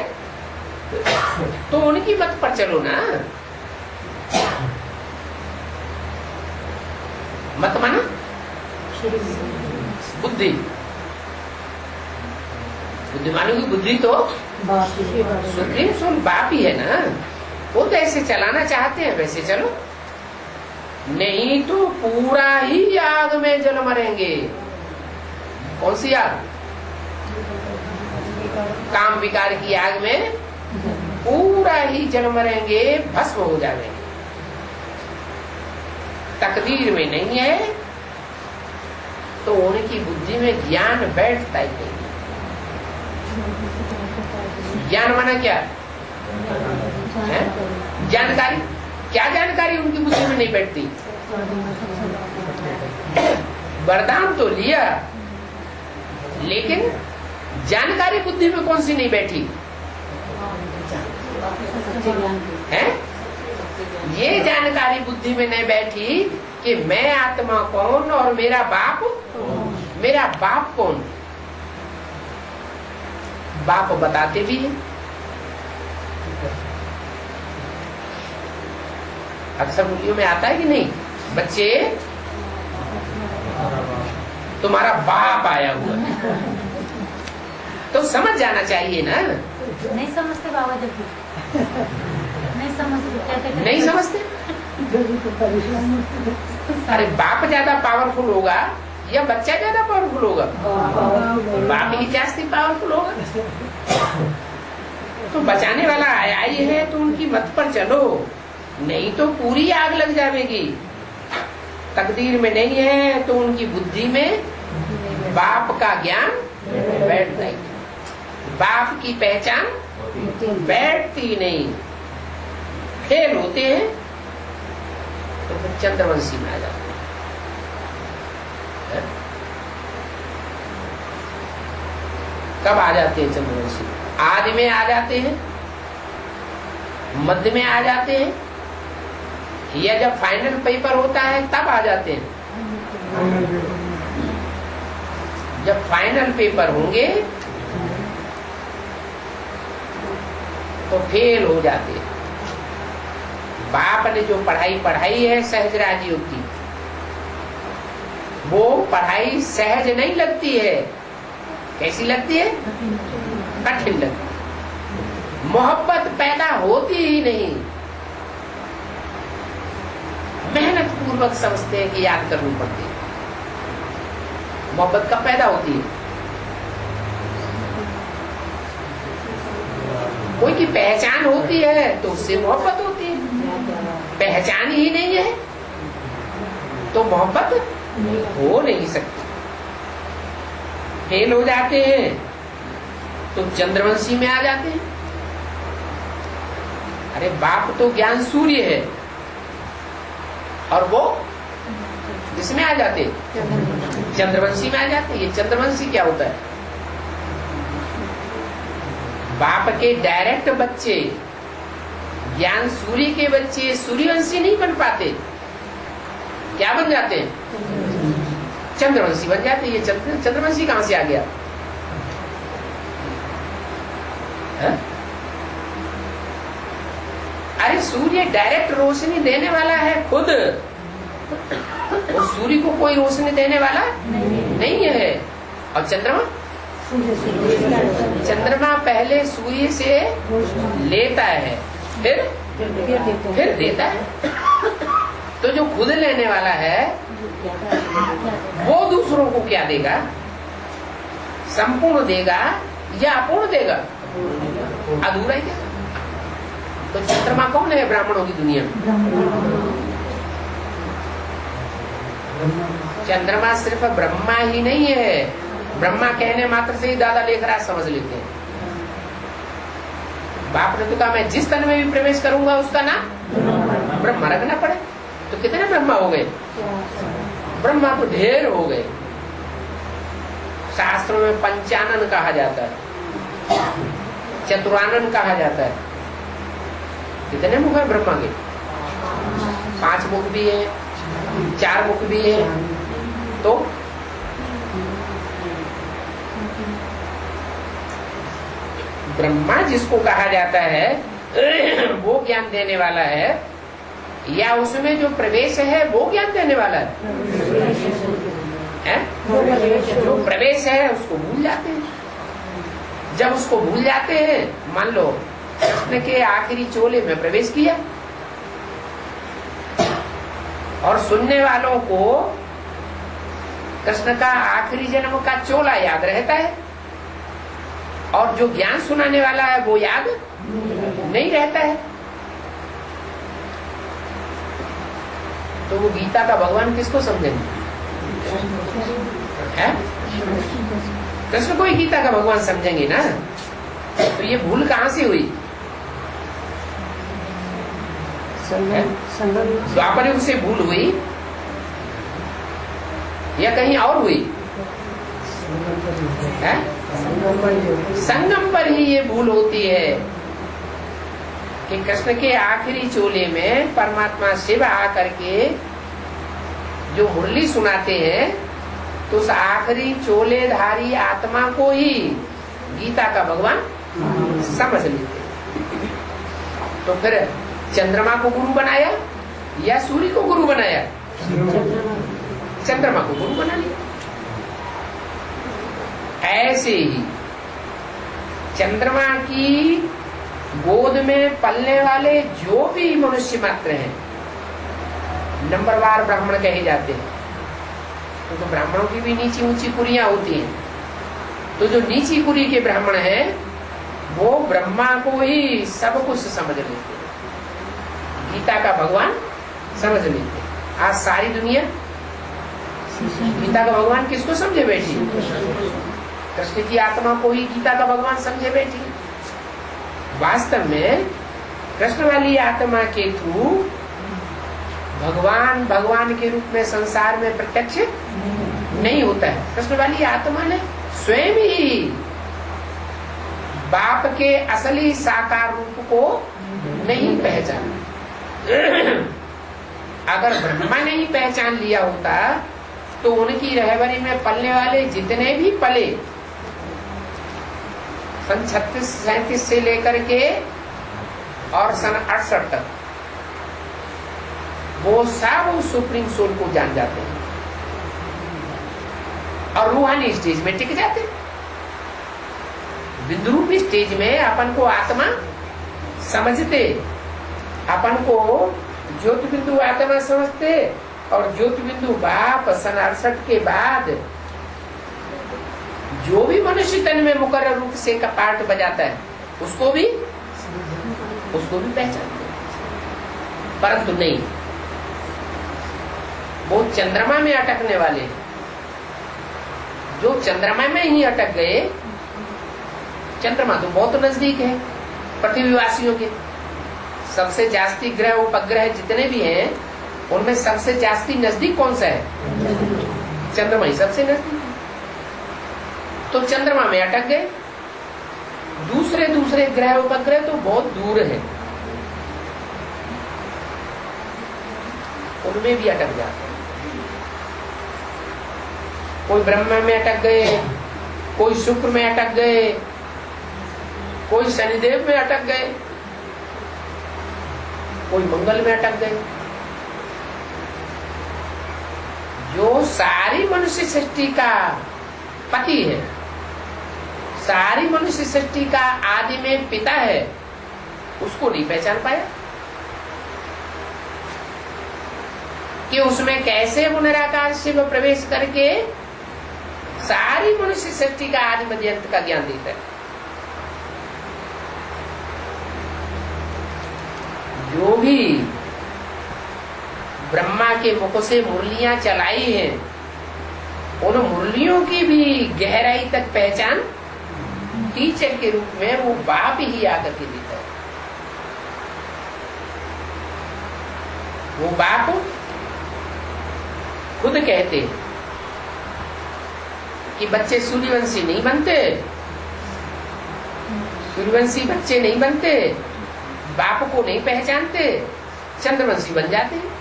तो उनकी मत पर चलो ना। मत माना बुद्धि, बुद्धिमानों की बुद्धि तो सुप्रीम सोल बाप ही है ना। वो तो ऐसे चलाना चाहते हैं वैसे चलो, नहीं तो पूरा ही आग में जल मरेंगे। कौन सी आग? काम विकार की आग में पूरा ही जल मरेंगे, भस्म हो जाएंगे। तकदीर में नहीं है तो उनकी बुद्धि में ज्ञान बैठता ही नहीं। ज्ञान माना क्या है? जानकारी। क्या जानकारी उनकी बुद्धि में नहीं बैठती? वरदान तो लिया लेकिन जानकारी बुद्धि में कौन सी नहीं बैठी है? ये जानकारी बुद्धि में नहीं बैठी कि मैं आत्मा कौन और मेरा बाप कौन। बाप बताते भी है, अक्सर मूलियों में आता है कि नहीं, बच्चे तुम्हारा बाप आया हुआ है। तो समझ जाना चाहिए ना।
नहीं समझते बाबा, जब नहीं समझते क्या कहते?
नहीं समझते। अरे बाप ज्यादा पावरफुल होगा या बच्चा ज्यादा पावरफुल होगा? बाप ही जास्ती पावरफुल होगा। तो बचाने वाला आया ही है तो उनकी मत पर चलो, नहीं तो पूरी आग लग जाएगी। तकदीर में नहीं है तो उनकी बुद्धि में बाप का ज्ञान बैठता ही, बाप की पहचान बैठती नहीं। फेल होते हैं तो फिर चंद्रवंशी में आ जाते हैं। कब आ जाते हैं चंद्रवंशी? आदि में आ जाते हैं, मध्य में आ जाते हैं, या जब फाइनल पेपर होता है तब आ जाते हैं। जब फाइनल पेपर होंगे तो फेल हो जाते हैं। बाप ने जो पढ़ाई पढ़ाई है सहजराज योग की, वो पढ़ाई सहज नहीं लगती है। कैसी लगती है? कठिन लगती है। मोहब्बत पैदा होती ही नहीं। मेहनत पूर्वक समझते हैं कि याद करनी पड़ती है। मोहब्बत कब पैदा होती है? कोई की पहचान होती है तो उससे मोहब्बत होती है। पहचान ही नहीं है तो मोहब्बत हो नहीं सकती। फेल हो जाते हैं तो चंद्रवंशी में आ जाते हैं। अरे बाप तो ज्ञान सूर्य है और वो इसमें आ जाते, चंद्रवंशी में आ जाते। ये चंद्रवंशी क्या होता है? बाप के डायरेक्ट बच्चे, ज्ञान सूर्य के बच्चे सूर्यवंशी नहीं बन पाते। क्या बन जाते हैं? चंद्रवंशी बन जाते। ये चंद्रवंशी कहां से आ गया? है? अरे सूर्य डायरेक्ट रोशनी देने वाला है खुद, और सूर्य को कोई रोशनी देने वाला नहीं है। और चंद्रमा, चंद्रमा पहले सूर्य से लेता है फिर देता है। तो जो खुद लेने वाला है वो दूसरों को क्या देगा? संपूर्ण देगा या अपूर्ण देगा? अधूरा ही देगा। तो चंद्रमा कौन है ब्राह्मणों की दुनिया में? चंद्रमा सिर्फ ब्रह्मा ही नहीं है। ब्रह्मा कहने मात्र से ही दादा लेखराज समझ लेते हैं। बाप ने तो कहा मैं जिस तन में भी प्रवेश करूंगा उसका नाम ब्रह्मा रखना पड़े। तो कितने ब्रह्मा हो गए? ब्रह्मा तो ढेर हो गए। शास्त्रों में पंचानन कहा जाता है, चतुरानन कहा जाता है। कितने मुख है ब्रह्मा के? 5 मुख भी है, 4 मुख भी है। तो ब्रह्मा जिसको कहा जाता है वो ज्ञान देने वाला है, या उसमें जो प्रवेश है वो ज्ञान देने वाला है? जो प्रवेश है उसको भूल जाते हैं। जब उसको भूल जाते हैं, मान लो कृष्ण के आखिरी चोले में प्रवेश किया और सुनने वालों को कृष्ण का आखिरी जन्म का चोला याद रहता है, और जो ज्ञान सुनाने वाला है वो याद नहीं रहता है, तो वो गीता का भगवान किसको समझेंगे? है? कृष्ण को ही गीता का भगवान समझेंगे ना। तो ये भूल कहां से हुई? द्वापर युग से भूल हुई या कहीं और हुई? है? संगम पर ही ये भूल होती है कि कृष्ण के आखिरी चोले में परमात्मा शिव आकर के जो मुरली सुनाते हैं, तो उस आखिरी चोलेधारी आत्मा को ही गीता का भगवान समझ लेते। तो फिर चंद्रमा को गुरु बनाया या सूर्य को गुरु बनाया? चंद्रमा को गुरु बना लिया। ऐसे ही चंद्रमा की गोद में पलने वाले जो भी मनुष्य मात्र हैं, नंबरवार ब्राह्मण कहे जाते हैं। तो ब्राह्मणों की भी नीची ऊंची कुरियां होती हैं। तो जो नीची कुरी के ब्राह्मण हैं वो ब्रह्मा को ही सब कुछ समझ लेते हैं, गीता का भगवान समझ लेते हैं। आज सारी दुनिया गीता का भगवान किसको समझे बैठी? कृष्ण की आत्मा को ही गीता का भगवान समझे बैठी। वास्तव में कृष्ण वाली आत्मा के थ्रू भगवान भगवान के रूप में संसार में प्रत्यक्ष नहीं होता है। कृष्ण वाली आत्मा ने स्वयं ही बाप के असली साकार रूप को नहीं पहचाना। अगर ब्रह्मा ने ही पहचान लिया होता तो उनकी रहबरी में पलने वाले जितने भी पले सन 36-37 से लेकर के और सन 68 तक, वो सब उस सुप्रीम सोल को जान जाते हैं और रूहानी स्टेज में टिक जाते हैं। बिंदु रूपी स्टेज में अपन को आत्मा समझते, अपन को ज्योति बिंदु आत्मा समझते, और ज्योति बिंदु बाप सन 68 के बाद जो भी मनुष्य तन में मुकर्रर रूप से का पार्ट बजाता है उसको भी पहचानते, परंतु नहीं, वो चंद्रमा में अटकने वाले हैं। जो चंद्रमा में ही अटक गए, चंद्रमा तो बहुत नजदीक है पृथ्वीवासियों के, सबसे जास्ती ग्रह उपग्रह जितने भी हैं उनमें सबसे जास्ती नजदीक कौन सा है? चंद्रमा ही सबसे नजदीक है। तो चंद्रमा में अटक गए, दूसरे ग्रह उपग्रह तो बहुत दूर है, उनमें भी अटक जाते हैं। कोई ब्रह्मा में अटक गए, कोई शुक्र में अटक गए, कोई शनिदेव में अटक गए, कोई मंगल में अटक गए। जो सारी मनुष्य सृष्टि का पति है, सारी मनुष्य सृष्टि का आदि में पिता है, उसको नहीं पहचान पाया कि उसमें कैसे वो निराकार शिव प्रवेश करके सारी मनुष्य सृष्टि का आदि मध्य अंत का ज्ञान देता है। जो भी ब्रह्मा के मुख से मुरलियां चलाई हैं, उन मुरलियों की भी गहराई तक पहचान टीचर के रूप में वो बाप ही आकर के देता है। वो बाप खुद कहते हैं कि बच्चे सूर्यवंशी नहीं बनते, सूर्यवंशी बच्चे नहीं बनते, बाप को नहीं पहचानते, चंद्रवंशी बन जाते हैं।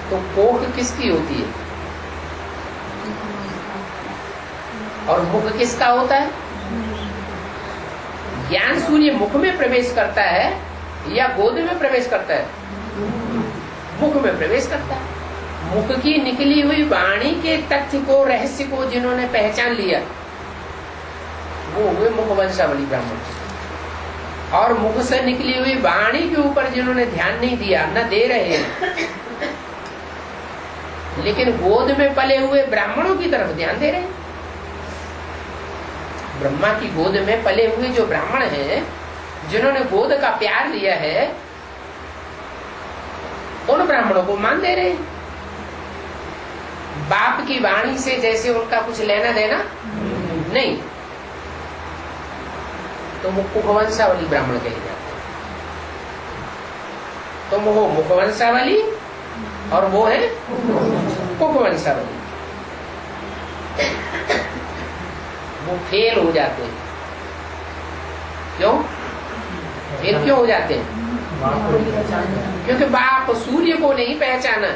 तो कोख किसकी होती है और मुख किसका होता है? ज्ञान सूर्य मुख में प्रवेश करता है या गोद में प्रवेश करता है? मुख में प्रवेश करता है। मुख की निकली हुई वाणी के तथ्य को, रहस्य को जिन्होंने पहचान लिया, वो हुए मुख वंशावली ब्राह्मण। और मुख से निकली हुई वाणी के ऊपर जिन्होंने ध्यान नहीं दिया, न दे रहे हैं, लेकिन गोद में पले हुए ब्राह्मणों की तरफ ध्यान दे रहे हैं। ब्रह्मा की गोद में पले हुए जो ब्राह्मण हैं, जिन्होंने गोद का प्यार लिया है, उन ब्राह्मणों को मान दे रहे हैं। बाप की वाणी से जैसे उनका कुछ लेना देना नहीं, तो मुखवंशावली ब्राह्मण कहे जाते हैं। तो वो मुखवंशावली और वो है मुखवंशावली। वो फेल हो जाते हैं। क्यों फेल क्यों हो जाते हैं? क्योंकि बाप सूर्य को नहीं पहचाना,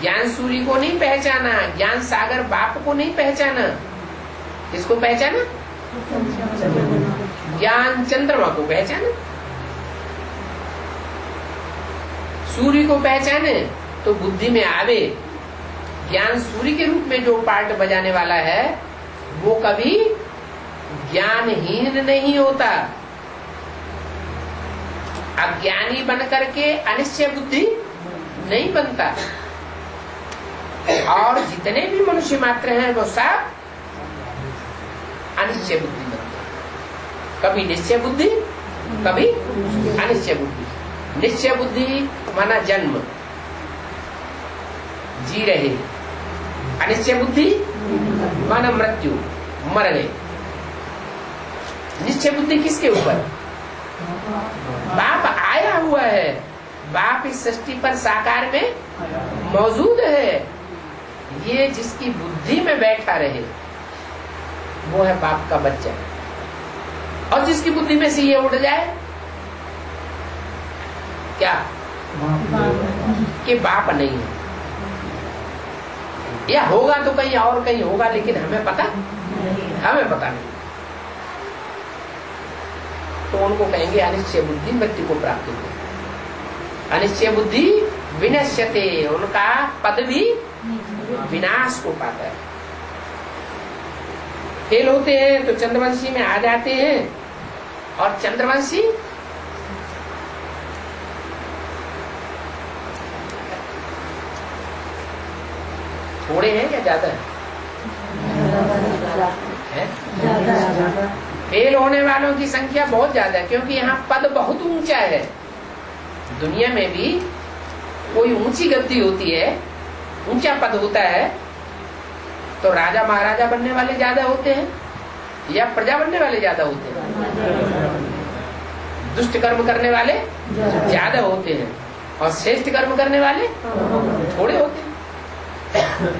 ज्ञान सूर्य को नहीं पहचाना, ज्ञान सागर बाप को नहीं पहचाना। किसको पहचाना? ज्ञान चंद्रमा को पहचाना। सूर्य को पहचाने तो बुद्धि में आवे। ज्ञान सूर्य के रूप में जो पार्ट बजाने वाला है, वो कभी ज्ञानहीन नहीं होता। अज्ञानी बन करके अनिश्चय बुद्धि नहीं बनता। और जितने भी मनुष्य मात्र हैं वो सब अनिश्चय बुद्धि बनते हैं। कभी निश्चय बुद्धि, कभी अनिश्चय बुद्धि। निश्चय बुद्धि माना जन्म, जी रहे। अनिश्चय बुद्धि माना मृत्यु, मर गए। निश्चय बुद्धि किसके ऊपर? बाप आया हुआ है, बाप इस सृष्टि पर साकार में मौजूद है। ये जिसकी बुद्धि में बैठा रहे वो है बाप का बच्चा। और जिसकी बुद्धि में से ये उड़ जाए, क्या के बाप नहीं है, या होगा तो कहीं और कहीं होगा, लेकिन हमें पता नहीं। तो उनको कहेंगे अनिश्चय बुद्धि मृत्यु को प्राप्त हो। अनिश्चय बुद्धि विनश्यते, उनका पद भी विनाश को पाता है। फेल होते हैं तो चंद्रवंशी में आ जाते हैं, और चंद्रवंशी थोड़े हैं या ज्यादा है? फेल होने वालों की संख्या बहुत ज्यादा है, क्योंकि यहाँ पद बहुत ऊंचा है। दुनिया में भी कोई ऊंची गद्दी होती है, ऊंचा पद होता है, तो राजा महाराजा बनने वाले ज्यादा होते हैं या प्रजा बनने वाले ज्यादा होते हैं? दुष्ट कर्म करने वाले ज्यादा होते हैं और श्रेष्ठ कर्म करने वाले थोड़े होते हैं।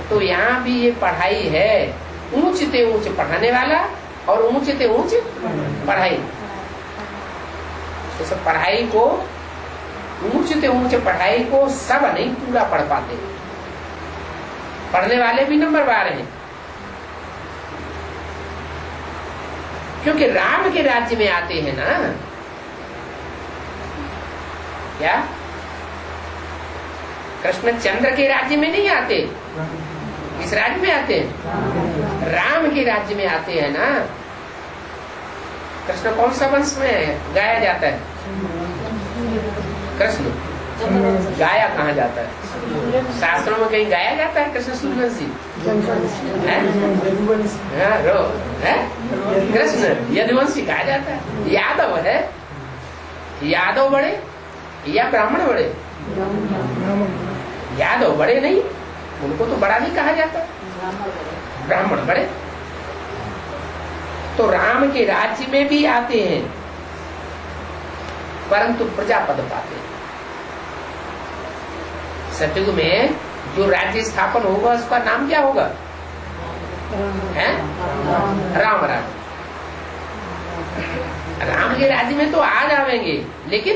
तो यहाँ भी ये पढ़ाई है, ऊंच से ऊंच पढ़ाने वाला और ऊंच से ऊंच पढ़ाई। तो सब पढ़ाई को, ऊंच से ऊंच पढ़ाई को सब नहीं पूरा पढ़ पाते, पढ़ने वाले भी नंबरवार हैं। क्योंकि राम के राज्य में आते हैं ना, क्या कृष्ण चंद्र के राज्य में नहीं आते? किस राज्य में आते हैं? राम के राज्य में आते हैं ना। कृष्ण कौन सा वंश में गाया जाता है? कृष्ण गाया कहाँ जाता है? शास्त्रों में कहीं गाया जाता है कृष्ण सूर्यवंशी? कृष्ण यदुवंशी गाया जाता है। यादव है, यादव बड़े या ब्राह्मण बड़े? यादव बड़े नहीं, उनको तो बड़ा नहीं कहा जाता, ब्राह्मण बड़े। तो राम के राज्य में भी आते हैं, परंतु प्रजापद पाते हैं। सतयुग में जो राज्य स्थापन होगा उसका नाम क्या होगा? है राम राज्य। राम के राज्य में तो आ जाएंगे, लेकिन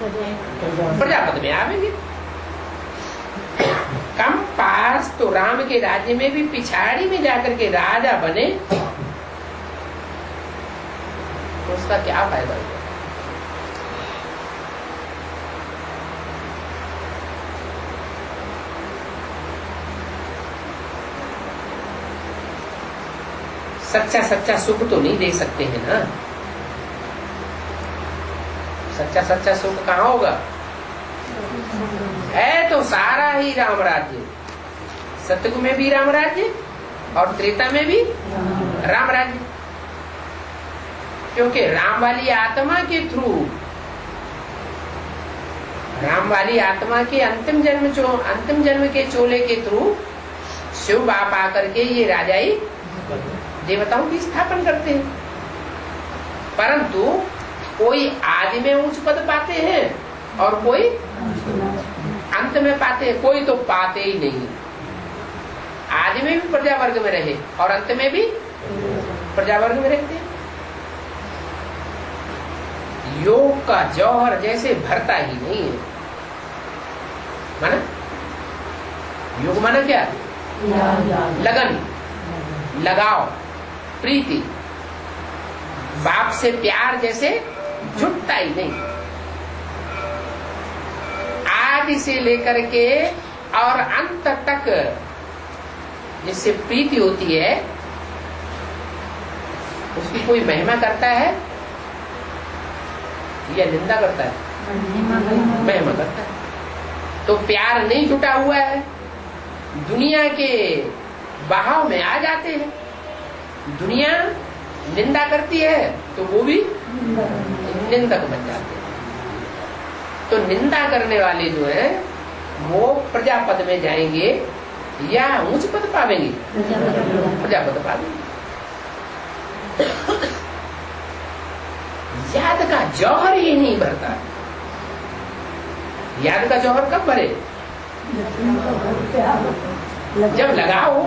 प्रजापद में आवेंगे। कम पास तो राम के राज्य में भी पिछाड़ी में जाकर के राजा बने, तो उसका क्या फायदा हुआ? सच्चा सच्चा सुख तो नहीं दे सकते हैं ना। सच्चा सच्चा सुख कहाँ होगा? है तो सारा ही राम राज्य। सतयुग में भी राम राज्य और त्रेता में भी राम राज्य। क्योंकि राम वाली आत्मा के थ्रू, राम वाली आत्मा के अंतिम जन्म के चोले के थ्रू शिव बाप आकर के ये राजाई देवताओं की स्थापन करते हैं। परंतु कोई आदि में उच्च पद पाते हैं और कोई अंत में पाते हैं, कोई तो पाते ही नहीं। आदि में भी प्रजा वर्ग में रहे और अंत में भी प्रजा वर्ग में रहते हैं। योग का जौहर जैसे भरता ही नहीं है। माना योग माना क्या? लगन, लगाव, प्रीति। बाप से प्यार जैसे झुकता ही नहीं। आदि से लेकर के और अंत तक जिससे प्रीति होती है, उसकी कोई महिमा करता है या निंदा करता है? महिमा करता है। तो प्यार नहीं जुटा हुआ है, दुनिया के बहाव में आ जाते हैं। दुनिया निंदा करती है तो वो भी निंदक बन जाते हैं। तो निंदा करने वाले जो है वो प्रजापद में जाएंगे या उच्च पद पावेंगे? प्रजापद पावेंगे। याद का जौहर ही नहीं भरता। याद का जौहर कब भरे? जब लगाओ,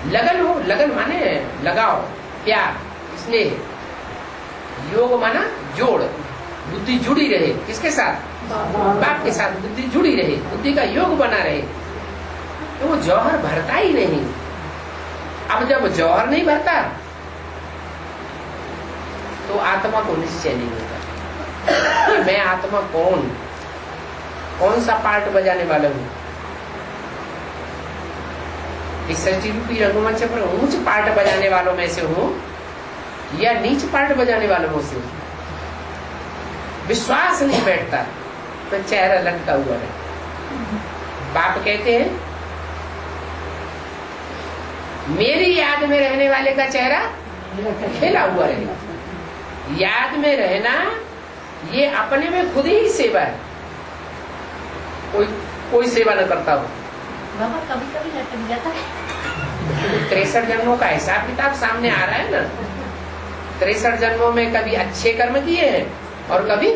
लगन हो। लगन माने लगाओ, प्यार, स्नेह। योग माना जोड़, बुद्धि जुड़ी रहे किसके साथ? बाप के साथ बुद्धि जुड़ी रहे, बुद्धि का योग बना रहे, तो वो जौहर भरता ही नहीं। अब जब जौहर नहीं भरता तो आत्मा को निश्चय नहीं होता कि मैं आत्मा कौन सा पार्ट बजाने वाला हूं। इस सृष्टि रूपी रंगमंच पर ऊंच पार्ट बजाने वालों में से हूं या नीच पार्ट बजाने वालों में से हूं। विश्वास नहीं बैठता तो चेहरा लटका हुआ है। बाप कहते हैं मेरी याद में रहने वाले का चेहरा खिला हुआ रहेगा। याद में रहना ये अपने में खुद ही सेवा है, कोई सेवा न करता हो।
बाबा कभी कभी लटक जाता है।
63 जन्मों का हिसाब किताब सामने आ रहा है ना। 63 जन्मों में कभी अच्छे कर्म किए हैं और कभी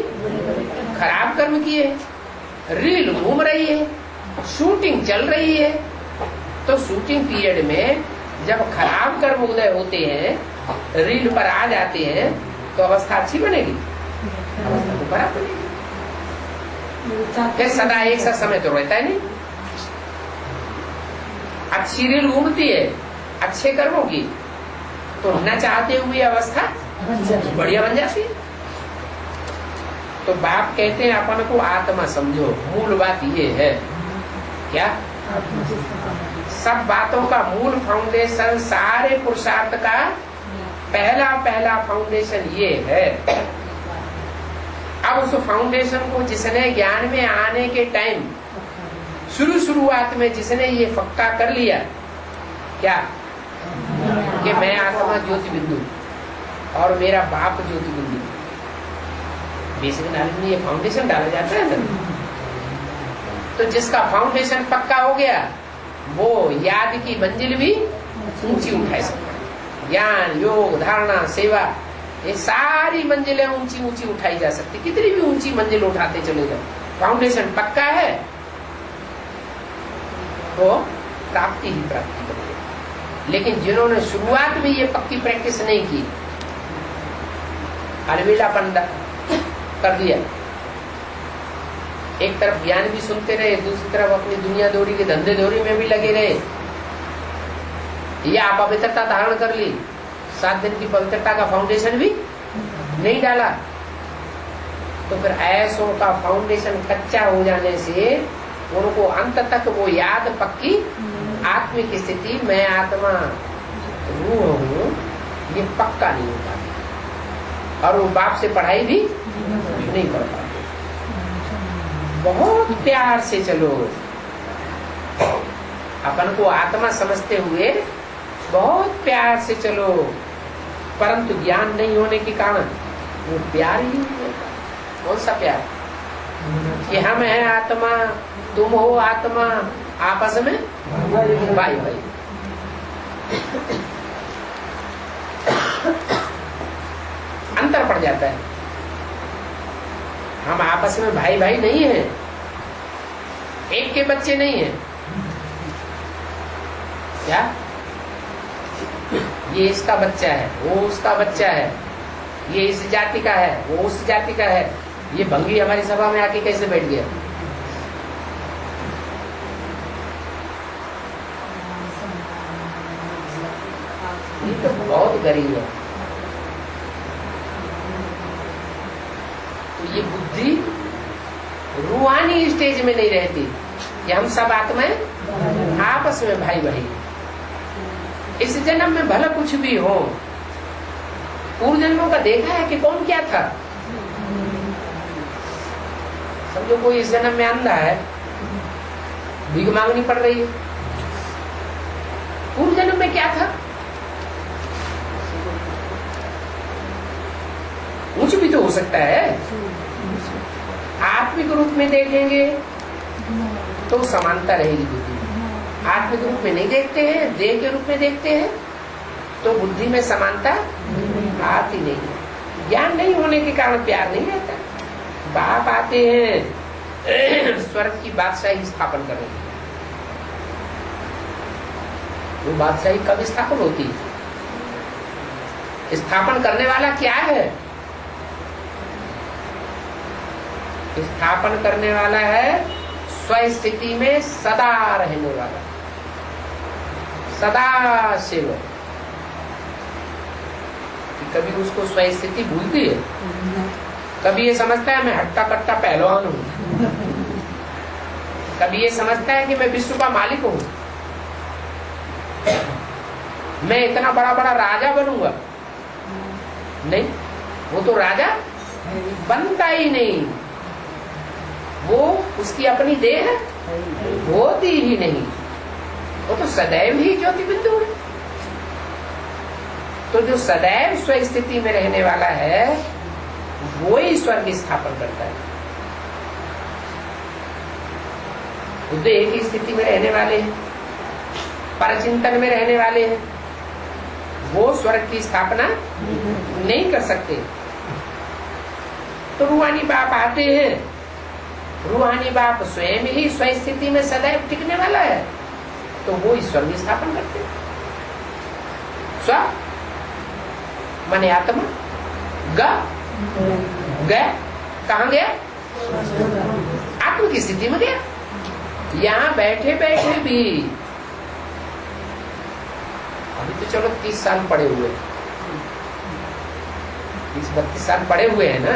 खराब कर्म किए हैं। रील घूम रही है, शूटिंग चल रही है, तो शूटिंग पीरियड में जब खराब कर्म उदय होते हैं, रील पर आ जाते हैं, तो अवस्था अच्छी बनेगी, अवस्था तो खराब बनेगी। फिर सदा एक सा समय तो रहता है नहीं। अच्छी रील घूमती है अच्छे कर्मों की, तो न चाहते हुए अवस्था बढ़िया बन जाती है। तो बाप कहते हैं अपन को आत्मा समझो। मूल बात ये है क्या, सब बातों का मूल फाउंडेशन, सारे पुरुषार्थ का पहला फाउंडेशन ये है। अब उस फाउंडेशन को जिसने ज्ञान में आने के टाइम शुरुआत में जिसने ये पक्का कर लिया क्या कि मैं आत्मा ज्योति बिंदु और मेरा बाप ज्योति बिंदु, बेसिक नॉलेज में ये फाउंडेशन डाला जाता है ना। तो जिसका फाउंडेशन पक्का हो गया वो याद की मंजिल भी ऊंची उठा सकता है। ज्ञान, योग, धारणा, सेवा, ये सारी मंजिलें ऊंची ऊंची उठाई जा सकती। कितनी भी ऊंची मंजिल उठाते चले जाओ, फाउंडेशन पक्का है तो प्राप्ति ही प्राप्ति करेगी। लेकिन जिन्होंने शुरुआत में ये पक्की प्रैक्टिस नहीं की, अलबेलापन कर दिया, एक तरफ ज्ञान भी सुनते रहे, दूसरी तरफ अपनी दुनिया दौरी के धंधे दौरी में भी लगे रहे, या अपवित्रता धारण कर ली, 7 दिन की पवित्रता का फाउंडेशन भी नहीं डाला, तो फिर ऐसों का फाउंडेशन कच्चा हो जाने से उनको अंत तक वो याद पक्की आत्मिक स्थिति, मैं आत्मा रूह हूँ, ये पक्का नहीं हो पाता। और वो बाप से पढ़ाई भी नहीं कर पाते। बहुत प्यार से चलो, अपन को आत्मा समझते हुए बहुत प्यार से चलो, परंतु ज्ञान नहीं होने के कारण वो प्यार ही नहीं होता। कौन सा प्यार कि हम हैं आत्मा, तुम हो आत्मा, आपस में भाई भाई। अंतर पड़ जाता है। हम आपस में भाई भाई नहीं हैं, एक के बच्चे नहीं हैं। क्या ये इसका बच्चा है, वो उसका बच्चा है, ये इस जाति का है, वो उस जाति का है। ये भंगी हमारी सभा में आके कैसे बैठ गया? ये तो बहुत गरीब है। तो ये बुद्धि रूहानी स्टेज में नहीं रहती कि हम सब आत्माएं आपस में भाई भाई। इस जन्म में भला कुछ भी हो, पूर्व जन्मों का देखा है कि कौन क्या था। समझो कोई इस जन्म में अंधा है, भीख मांगनी पड़ रही है, पूर्व जन्म में क्या था? कुछ भी तो हो सकता है। आत्मिक रूप में देखेंगे तो समानता रहेगी बुद्धि। आत्मिक रूप में नहीं देखते हैं, देह के रूप में देखते हैं, तो बुद्धि में समानता आती नहीं है। ज्ञान नहीं होने के कारण प्यार नहीं रहता। बाप आते हैं स्वर्ग की बादशाही स्थापन करेंगे। वो बादशाही कब स्थापन होती? स्थापन करने वाला क्या है? स्थापन करने वाला है, स्वस्थिति में सदा रहने वाला, सदा शिव। कभी उसको स्वस्थिति भूलती है? कभी ये समझता है मैं हट्टा कट्टा पहलवान हूं, कभी ये समझता है कि मैं विश्व का मालिक हूं, मैं इतना बड़ा बड़ा राजा बनूंगा? नहीं, वो तो राजा बनता ही नहीं, वो उसकी अपनी देह होती ही नहीं, वो तो सदैव ही ज्योति बिंदु है। तो जो सदैव स्वस्थिति में रहने वाला है वो ही स्वर्ग स्थापन करता है। तो एक ही स्थिति में रहने वाले हैं, परचिंतन में रहने वाले हैं, वो स्वर्ग की स्थापना नहीं कर सकते। तो रूहानी बाप आते हैं, रूहानी बाप स्वयं ही स्वस्थिति में सदैव टिकने वाला है, तो वो ईश्वर की स्थापना करते हैं। स्व माने आत्मा, गया कहाँ गया? आत्मा की स्थिति में गया। यहाँ बैठे बैठे भी अभी तो चलो 30 साल पड़े हुए, 30-32 साल पड़े हुए हैं ना,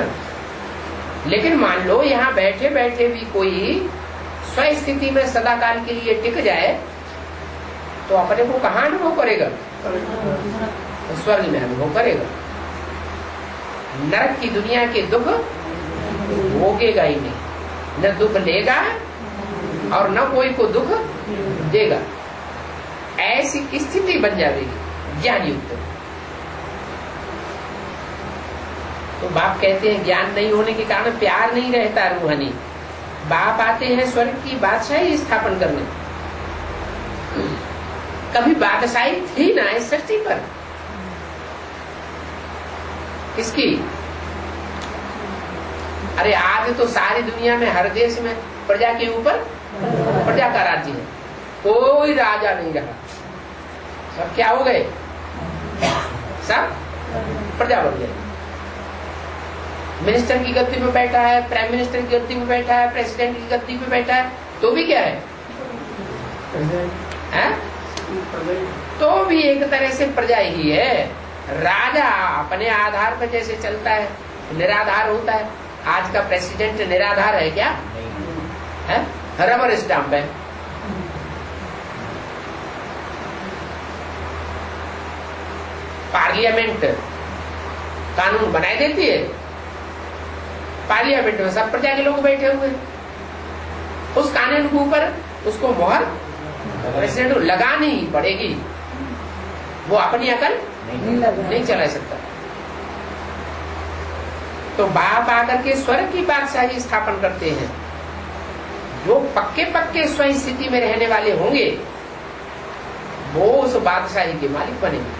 लेकिन मान लो यहाँ बैठे बैठे भी कोई स्वस्थिति में सदाकाल के लिए टिक जाए तो अपने को कहाँ अनुभव करेगा? स्वर्ग में अनुभव करेगा। नरक की दुनिया के दुख भोगेगा ही नहीं, न दुख लेगा और न कोई को दुख देगा। ऐसी स्थिति बन जाएगी ज्ञान युक्त। तो बाप कहते हैं ज्ञान नहीं होने के कारण प्यार नहीं रहता रूहानी। बाप आते हैं स्वर्ग की बादशाही स्थापन करने। कभी बादशाही थी ना इस सृष्टि पर, किसकी? अरे आज तो सारी दुनिया में हर देश में प्रजा के ऊपर प्रजा का राज्य है, कोई राजा नहीं रहा, सब क्या हो गए? सब प्रजा बन गए। मिनिस्टर की गद्दी पे बैठा है, प्राइम मिनिस्टर की गद्दी पे बैठा है, प्रेसिडेंट की गद्दी पे बैठा है, तो भी क्या है? तो भी एक तरह से प्रजा ही है। राजा अपने आधार पर जैसे चलता है, निराधार होता है। आज का प्रेसिडेंट निराधार है क्या? है रबर स्टाम्प है। पार्लियामेंट कानून बनाई देती है, पार्लियामेंट में सब प्रजा के लोग बैठे हुए, उस कानून के ऊपर उसको मोहर प्रेसिडेंट को लगानी ही पड़ेगी, वो अपनी अकल नहीं चला सकता। तो बाप आकर के स्वर्ग की बादशाही स्थापन करते हैं। जो पक्के पक्के स्वयं स्थिति में रहने वाले होंगे वो उस बादशाही के मालिक बनेंगे।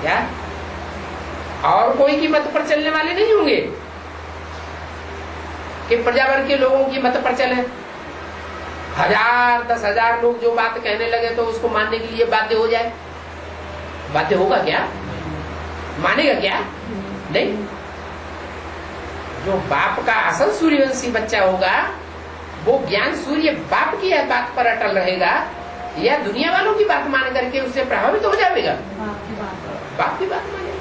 क्या? और कोई की मत पर चलने वाले नहीं होंगे कि प्रजावर्ग के लोगों की मत पर चले। 1000 10,000 लोग जो बात कहने लगे तो उसको मानने के लिए बाध्य हो जाए। बाध्य होगा क्या? मानेगा क्या? नहीं। जो बाप का असल सूर्यवंशी बच्चा होगा वो ज्ञान सूर्य बाप की बात पर अटल रहेगा या दुनिया वालों की बात मान करके उससे प्रभावित हो जाएगा? बाप की बात मानेगा।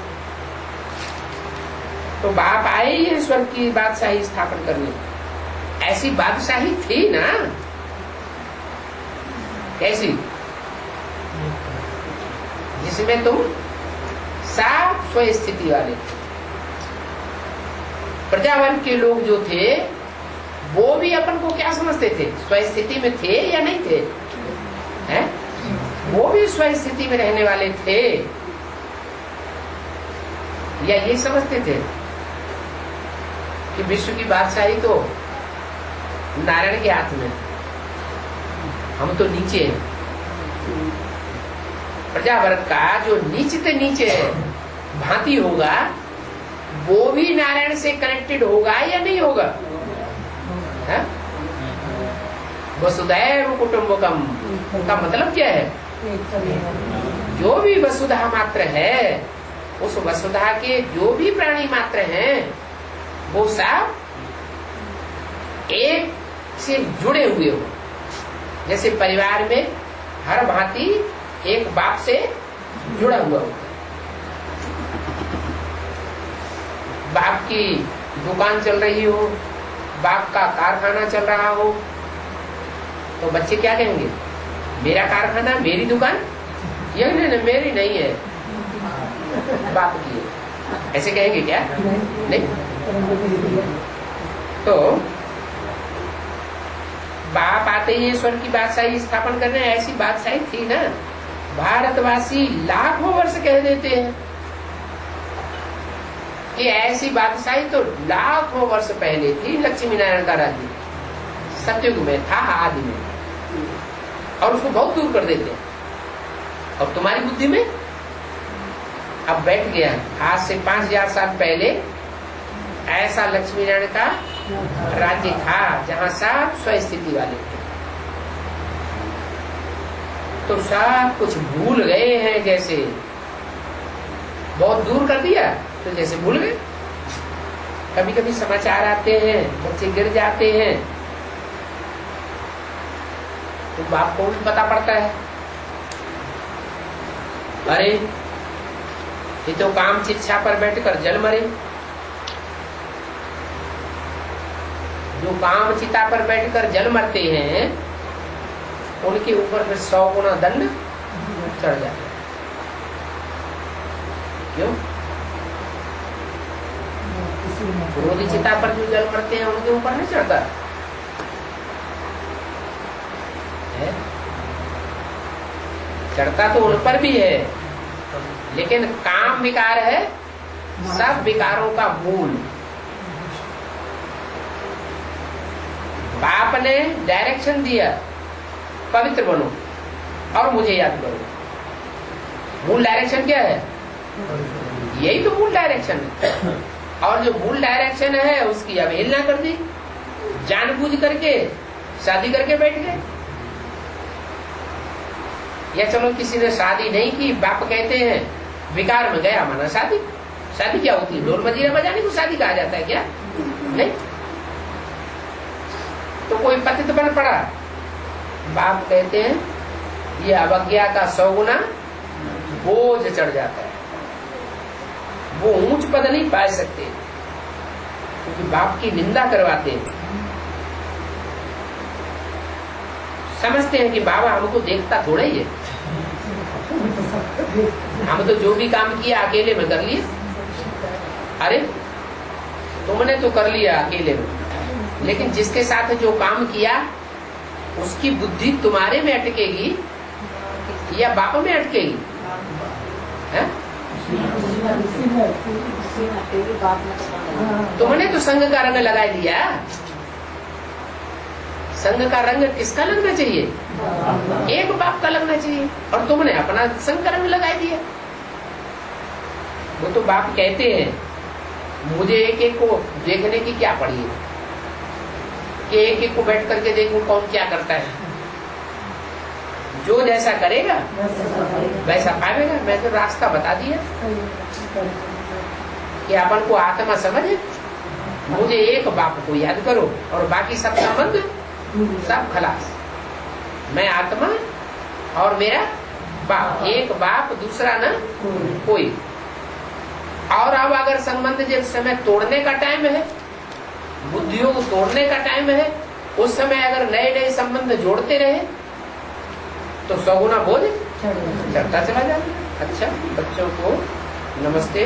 तो बाप आए ही स्वर्ग की बादशाही स्थापन करने। ऐसी बादशाही थी ना, कैसी? जिसमें तुम साफ स्वस्थिति वाले थे। प्रजावर्ग के लोग जो थे वो भी अपन को क्या समझते थे? स्वस्थिति में थे या नहीं थे? हैं? वो भी स्वस्थिति में रहने वाले थे या ये समझते थे कि विश्व की बादशाही तो नारायण के हाथ में, हम तो नीचे हैं। प्रजावर्ग का जो नीचे नीचे भांति होगा वो भी नारायण से कनेक्टेड होगा या नहीं होगा? वसुधैव कुटुंबकम का मतलब क्या है? जो भी वसुधा मात्र है, उस वसुधा के जो भी प्राणी मात्र हैं वो सब एक से जुड़े हुए हो। जैसे परिवार में हर भांति एक बाप से जुड़ा हुआ होता है। बाप की दुकान चल रही हो, बाप का कारखाना चल रहा हो, तो बच्चे क्या कहेंगे? मेरा कारखाना, मेरी दुकान? ये नहीं, मेरी नहीं है, बाप की है। ऐसे कहेंगे क्या? नहीं। तो बाप आते ही ईश्वर की बादशाही स्थापन करने, ऐसी बादशाही थी ना, भारतवासी लाखों वर्ष कह देते हैं कि ऐसी बादशाही तो लाखों वर्ष पहले थी। लक्ष्मी नारायण का राज्य सतयुग में था, आदि में, और उसको बहुत दूर कर देते हैं। और तुम्हारी बुद्धि में अब बैठ गया, आज से 5000 साल पहले ऐसा लक्ष्मी नारायण का राज्य था जहां सब स्वस्थिति वाले थे। तो सब कुछ भूल गए हैं, जैसे बहुत दूर कर दिया तो जैसे भूल गए। कभी कभी समाचार आते हैं, बच्चे गिर जाते हैं, तो बाप को भी पता पड़ता है, अरे ये तो काम चिट्ठा पर बैठकर जल मरे। जो काम चिता पर बैठकर जल मरते हैं उनके ऊपर फिर 100 गुना दंड चढ़ जाता है। क्यों? क्रोधी चिता पर जो जल मरते हैं उनके ऊपर नहीं चढ़ता है? चढ़ता तो उन पर भी है, लेकिन काम विकार है सब विकारों का मूल। बाप ने डायरेक्शन दिया, पवित्र बनो और मुझे याद करो। मूल डायरेक्शन क्या है? यही तो मूल डायरेक्शन है। और जो मूल डायरेक्शन है उसकी अवहेलना कर दी, जानबूझ करके शादी करके बैठ गए। या चलो किसी ने शादी नहीं की, बाप कहते हैं विकार में गया माना शादी। शादी क्या होती है? ढोल मजीरा बजाने को शादी कहा जाता है क्या? नहीं। तो कोई पतित बन पड़ा, बाप कहते हैं ये अवज्ञा का 100 गुना बोझ चढ़ जाता है। वो ऊंच पद नहीं पा सकते क्योंकि बाप की निंदा करवाते हैं। समझते हैं कि बाबा हमको देखता थोड़ा ही है, हम तो जो भी काम किया अकेले में कर लिए। अरे तुमने तो कर लिया अकेले में, लेकिन जिसके साथ जो काम किया उसकी बुद्धि तुम्हारे में अटकेगी या बाप में अटकेगी? है? तुमने तो संघ का रंग लगा दिया। संघ का रंग किसका लगना चाहिए? एक बाप का लगना चाहिए, और तुमने अपना संघ का रंग लगा दिया। वो तो बाप कहते हैं मुझे एक एक को देखने की क्या पड़ी है कि एक एक को बैठ करके देखूं कौन क्या करता है। जो जैसा करेगा वैसा पाएगा। मैं तो रास्ता बता दिया कि अपन को आत्मा समझे, मुझे एक बाप को याद करो और बाकी सब संबंध सब खलास। मैं आत्मा और मेरा बाप, एक बाप दूसरा न कोई। और अब अगर संबंध जिस समय तोड़ने का टाइम है, बुद्धियों को तोड़ने का टाइम है, उस समय अगर नए नए संबंध जोड़ते रहे तो 100 गुना बोझ चढ़ता चला जाता। अच्छा, बच्चों को नमस्ते।